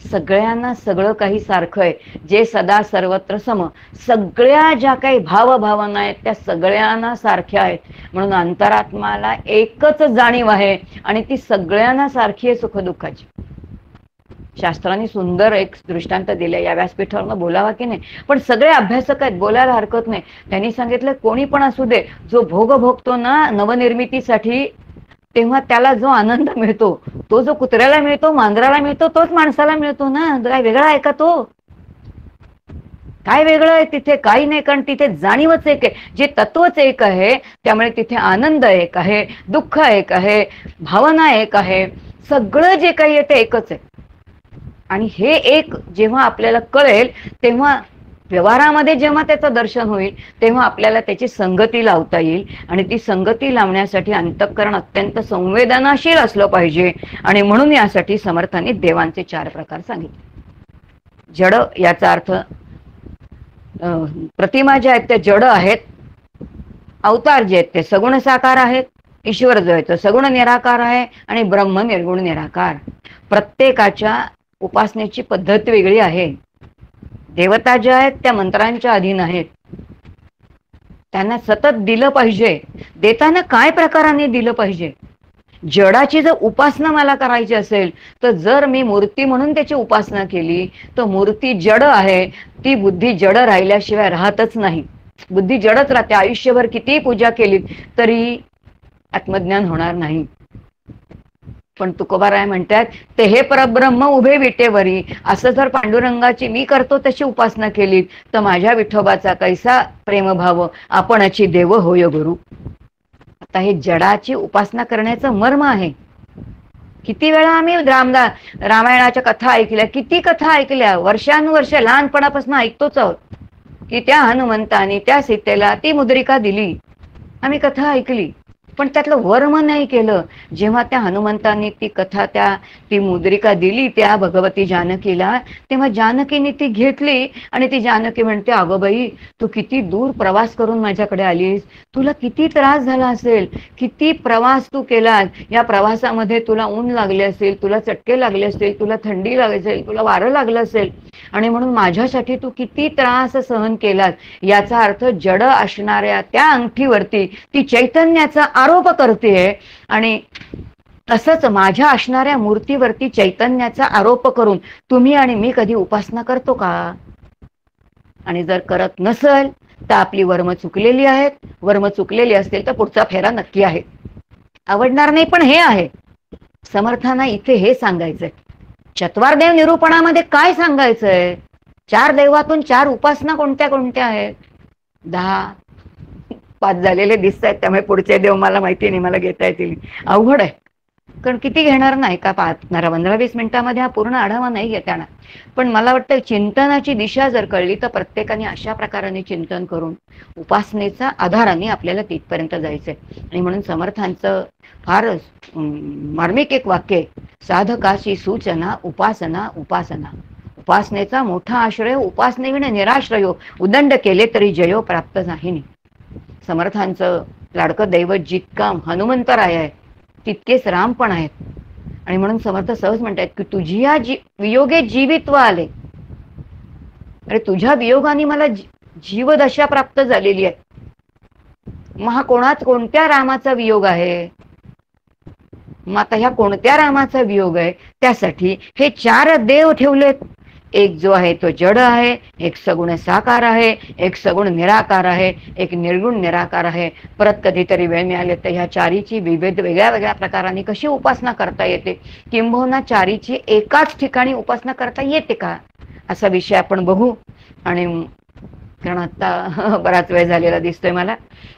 F: सगळ्यांना सगळं काही सारखं आहे. जे सदा सर्वत्र सम, सगळ्या ज्या काही भावभावना आहेत त्या सगळ्यांना सारख्या आहेत. म्हणून अंतरात्माला एकच जाणीव आहे आणि ती सगळ्यांना सारखी आहे सुखदुःखाची. शास्त्रांनी सुंदर एक दृष्टांत दिले. या व्यासपीठावर बोलावा की नाही, पण सगळे अभ्यासक आहेत, बोलायला हरकत नाही. त्यांनी सांगितलं कोणी पण असू दे, जो भोग भोगतो ना नवनिर्मितीसाठी, तेव्हा त्याला जो आनंद मिळतो तो जो कुत्र्याला मिळतो, मांजराला मिळतो, तोच माणसाला मिळतो ना. काय वेगळा आहे का तो? काय वेगळं आहे तिथे? काही नाही, कारण तिथे जाणीवच एक आहे, जे तत्वच एक आहे. त्यामुळे तिथे आनंद एक आहे, दुःख एक आहे, भावना एक आहे, सगळं जे काही आहे ते एकच आहे. आणि हे एक जेव्हा आपल्याला कळेल तेव्हा व्यवहारामध्ये जेव्हा त्याचं दर्शन होईल तेव्हा आपल्याला त्याची संगती लावता येईल. आणि ती संगती लावण्यासाठी अंतःकरण अत्यंत संवेदनाशील असलं पाहिजे. आणि म्हणून यासाठी समर्थांनी देवांचे 4 प्रकार सांगितले. जड याचा अर्थ प्रतिमा ज्या आहेत त्या जड आहेत, अवतार जे आहेत ते सगुण साकार आहेत, ईश्वर जो आहे तो सगुण निराकार आहे, आणि ब्रह्म निर्गुण निराकार. प्रत्येकाच्या उपासनेची पद्धत वेगळी आहे. देवता ज्या आहेत त्या मंत्रांच्या अधीन आहेत, त्यांना सतत दिलं पाहिजे. देताना काय प्रकाराने दिलं पाहिजे? जडाची जर उपासना मला करायची असेल तर जर मी मूर्ती म्हणून त्याची उपासना केली तर मूर्ती जड आहे, ती बुद्धी जड राहिल्याशिवाय राहतच नाही. बुद्धी जडच राहते. आयुष्यभर कितीही पूजा केली तरी आत्मज्ञान होणार नाही. पण तुकोबाराय म्हणतात ते हे परब्रह्म उभे विटेवरी, असं जर पांडुरंगाची मी करतो तशी उपासना केली तर माझ्या विठोबाचा कैसा प्रेमभाव, आपणची देव होय गुरु. आता हे जडाची उपासना करण्याचं मर्म आहे. किती वेळा आम्ही रामायणाच्या कथा ऐकल्या, किती कथा ऐकल्या, वर्षानुवर्ष लहानपणापासून ऐकतोच आहोत की त्या हनुमंतानी त्या सीतेला ती मुद्रिका दिली. आम्ही कथा ऐकली, पण त्यातलं वर्म नाही केलं. जेव्हा त्या हनुमंतांनी ती कथा ती मुद्रिका दिली त्या भगवती जानकीला, तेव्हा जानकीने ती घेतली आणि ती जानकी म्हणते, अगं बाई तू किती दूर प्रवास करून माझ्याकडे आलीस, तुला किती त्रास झाला असेल, किती प्रवास तू केलास, या प्रवासामध्ये तुला ऊन लागले असेल, तुला चटके लागले असतील, तुला थंडी लागली असेल, तुला वारं लागलं असेल, आणि म्हणून माझ्यासाठी तू किती त्रास सहन केलास. याचा अर्थ जड असणाऱ्या त्या अंगठीवरती ती चैतन्याचा आरोप करते, आणि तसंच माझ्या असणाऱ्या मूर्तीवरती चैतन्याचा आरोप करून तुम्ही आणि मी कधी उपासना करतो का? आणि जर करत नसेल तर आपली वर्म चुकलेली आहेत. वर्म चुकलेली असतील तर पुढचा फेरा नक्की आहे. आवडणार नाही, पण हे आहे. समर्थांना इथे हे सांगायचंय. चत्वारदेव निरूपणामध्ये काय सांगायचंय? 4 देवातून 4 उपासना कोणत्या कोणत्या आहेत? 10-5 झालेले दिसत आहेत, त्यामुळे पुढचे देव मला माहिती नाही, मला घेता येतील. अवघड आहे, कारण किती घेणार नाही का 15-20 मिनिटांमध्ये हा पूर्ण आढावा नाही घेता येणार. पण मला वाटतं चिंतनाची दिशा जर कळली तर प्रत्येकाने अशा प्रकाराने चिंतन करून उपासनेचा आधाराने आपल्याला तिथपर्यंत जायचंय. आणि म्हणून समर्थांचं फार मार्मिक एक वाक्य आहे, साधकाची सूचना उपासना उपासना. उपासनेचा मोठा आश्रय उपासनेविणे निराश्रयो, उदंड केले तरी जयो प्राप्त नाही. समर्थांचं लाडकं दैवत जितका हनुमंतराय आहे तितकेच राम पण आहेत. आणि म्हणून समर्थ सहज म्हणतात की तुझी या वियोगे जीवित्व आले. अरे तुझ्या वियोगाने मला जीवदशा प्राप्त झालेली आहे. मग हा कोणत्या रामाचा वियोग आहे? मग आता ह्या कोणत्या रामाचा वियोग आहे? त्यासाठी हे 4 देव ठेवलेत. एक जो आहे तो जड आहे, एक सगुण साकार आहे, एक सगुण निराकार आहे, एक निर्गुण निराकार आहे. परत कधीतरी वेळ मिळाले तर ह्या 4ची विविध वेगळ्या वेगळ्या प्रकारांनी कशी उपासना करता येते, किंबहुना 4ची एकाच ठिकाणी उपासना करता येते का, असा विषय आपण बघू. आणि कारण आता बराच वेळ झालेला दिसतोय मला.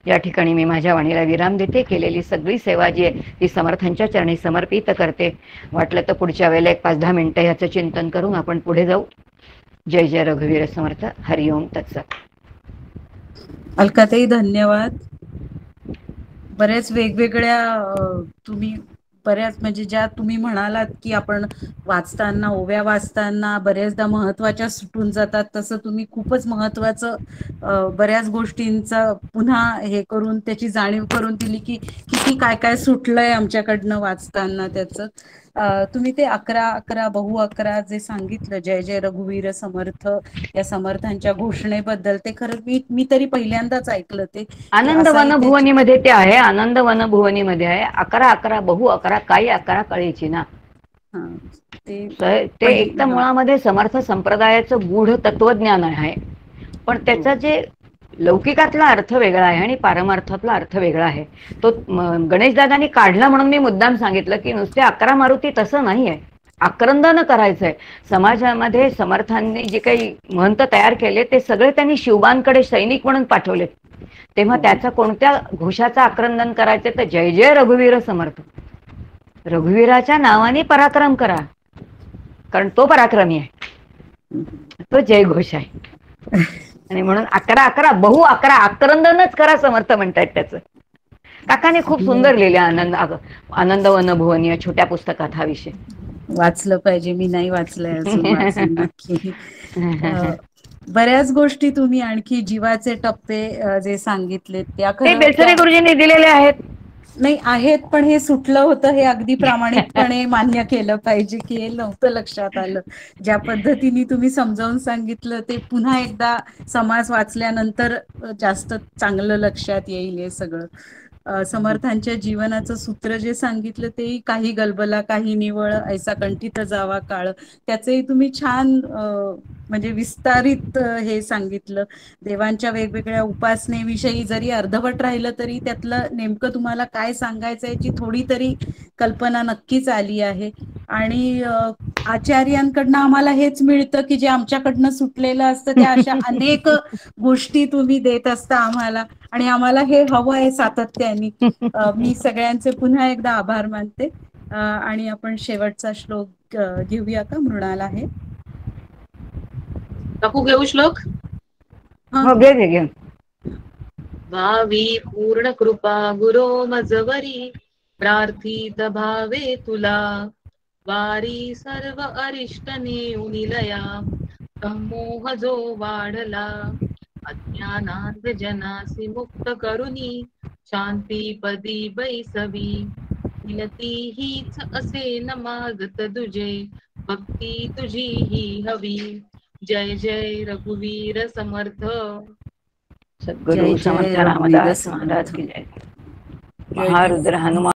F: या ठिकाणी मी माझ्या वाणीला विराम देते. केलेली सगळी सेवा जी आहे ती समर्थांच्या चरणी समर्पित करते. वाटलं तर पुढच्या वेळेला 1-5-10 मिनिटं ह्याचं चिंतन करून आपण पुढे जाऊ. जय जय रघुवीर समर्थ. हरिओम तत्सत.
A: अलकाताई धन्यवाद. बऱ्याच वेगवेगळ्या तुम्ही बऱ्याच म्हणजे ज्या तुम्ही म्हणालात की आपण वाचताना ओव्या वाचताना बऱ्याचदा महत्वाच्या सुटून जातात, तसं तुम्ही खूपच महत्वाचं बऱ्याच गोष्टींचा पुन्हा हे करून त्याची जाणीव करून दिली की किती काय काय सुटलंय आमच्याकडनं वाचताना. त्याचं तुम्ही ते 11-11 बहु 11 जे सांगितलं, जय जय रघुवीर समर्थ, या समर्थांच्या घोषणेबद्दल, ते खरंच मी तरी पहिल्यांदाच ऐकलं ते.
F: आनंद वनभुवनीमध्ये ते आहे. आनंद वनभुवनीमध्ये आहे. 11-11 बहु 11 काही 11 कळीची ना. ते एक तर मुळामध्ये समर्थ संप्रदायाचं गूढ तत्वज्ञान आहे, पण त्याचा जे लौकिकातला अर्थ वेगळा आहे आणि पारमार्थातला अर्थ वेगळा आहे. तो गणेशदादांनी काढला म्हणून मी मुद्दाम सांगितलं की नुसते 11 मारुती तसं नाही आहे, आक्रंदन करायचंय. समाजामध्ये समर्थांनी जे काही महंत तयार केले ते सगळे त्यांनी शिवबांकडे सैनिक म्हणून पाठवलेत. तेव्हा त्याचा कोणत्या घोषाचा आक्रंदन करायचे तर जय जय रघुवीर समर्थ. रघुवीराच्या नावाने पराक्रम करा, कारण तो पराक्रमी आहे, तो जय घोष आहे. आणि म्हणून 11-11 बहु 11 आक्रंदनच करा समर्थ म्हणतात. त्याचं काकाने खूप सुंदर लिहिले. आनंद वनभुवनी छोट्या पुस्तकात हा विषय
A: वाचलं पाहिजे. मी नाही वाचलंय अजून. नक्की. बऱ्याच गोष्टी तुम्ही आणखी जीवाचे टप्पे जे सांगितले त्या
F: बेलसरे गुरुजींनी दिलेले आहेत.
A: नाही आहेत, पण हे सुटलं होतं हे अगदी प्रामाणिकपणे मान्य केलं पाहिजे की हे नव्हतं लक्षात आलं. ज्या पद्धतीने तुम्ही समजावून सांगितलं ते पुन्हा एकदा समाज वाचल्यानंतर जास्त चांगलं लक्षात येईल हे सगळं. समर्थांच्या जीवनाचं सूत्र जे सांगितलं ते काही गलबला काही निवळ ऐसा कंठित जावा काळ, त्याचंही तुम्ही छान म्हणजे विस्तारित हे सांगितलं. देवांच्या वेगवेगळ्या उपासनेविषयी जरी अर्धवट राहिलं तरी त्यातलं नेमकं तुम्हाला काय सांगायचं याची थोडी तरी कल्पना नक्कीच आली आहे. आणि आचार्यांकडनं आम्हाला हेच मिळतं की जे आमच्याकडनं सुटलेलं असतं त्या अशा अनेक गोष्टी तुम्ही देत असता आम्हाला, आणि आम्हाला हे हवं आहे सातत्याने. मी सगळ्यांचे पुन्हा एकदा आभार मानते. आणि आपण शेवटचा श्लोक घेऊया का? मृणाल आहे.
G: काकू घेऊ श्लोक?
F: घे.
G: भावी पूर्ण कृपा गुरो मजवरी, प्रार्थित भावे तुला, वारी सर्व अरिष्ट नेऊनिलया, संमोह जो वाढला, अज्ञानांध जनासी मुक्त करुनी, शांती पदी बैसवी, विनती हीच असे न मागत तुझे, भक्ती तुझी ही हवी. जय जय रघुवीर समर्थ.
F: सद्गुरु समर्थ रामदास महाराज की जय. महारुद्र हनुमान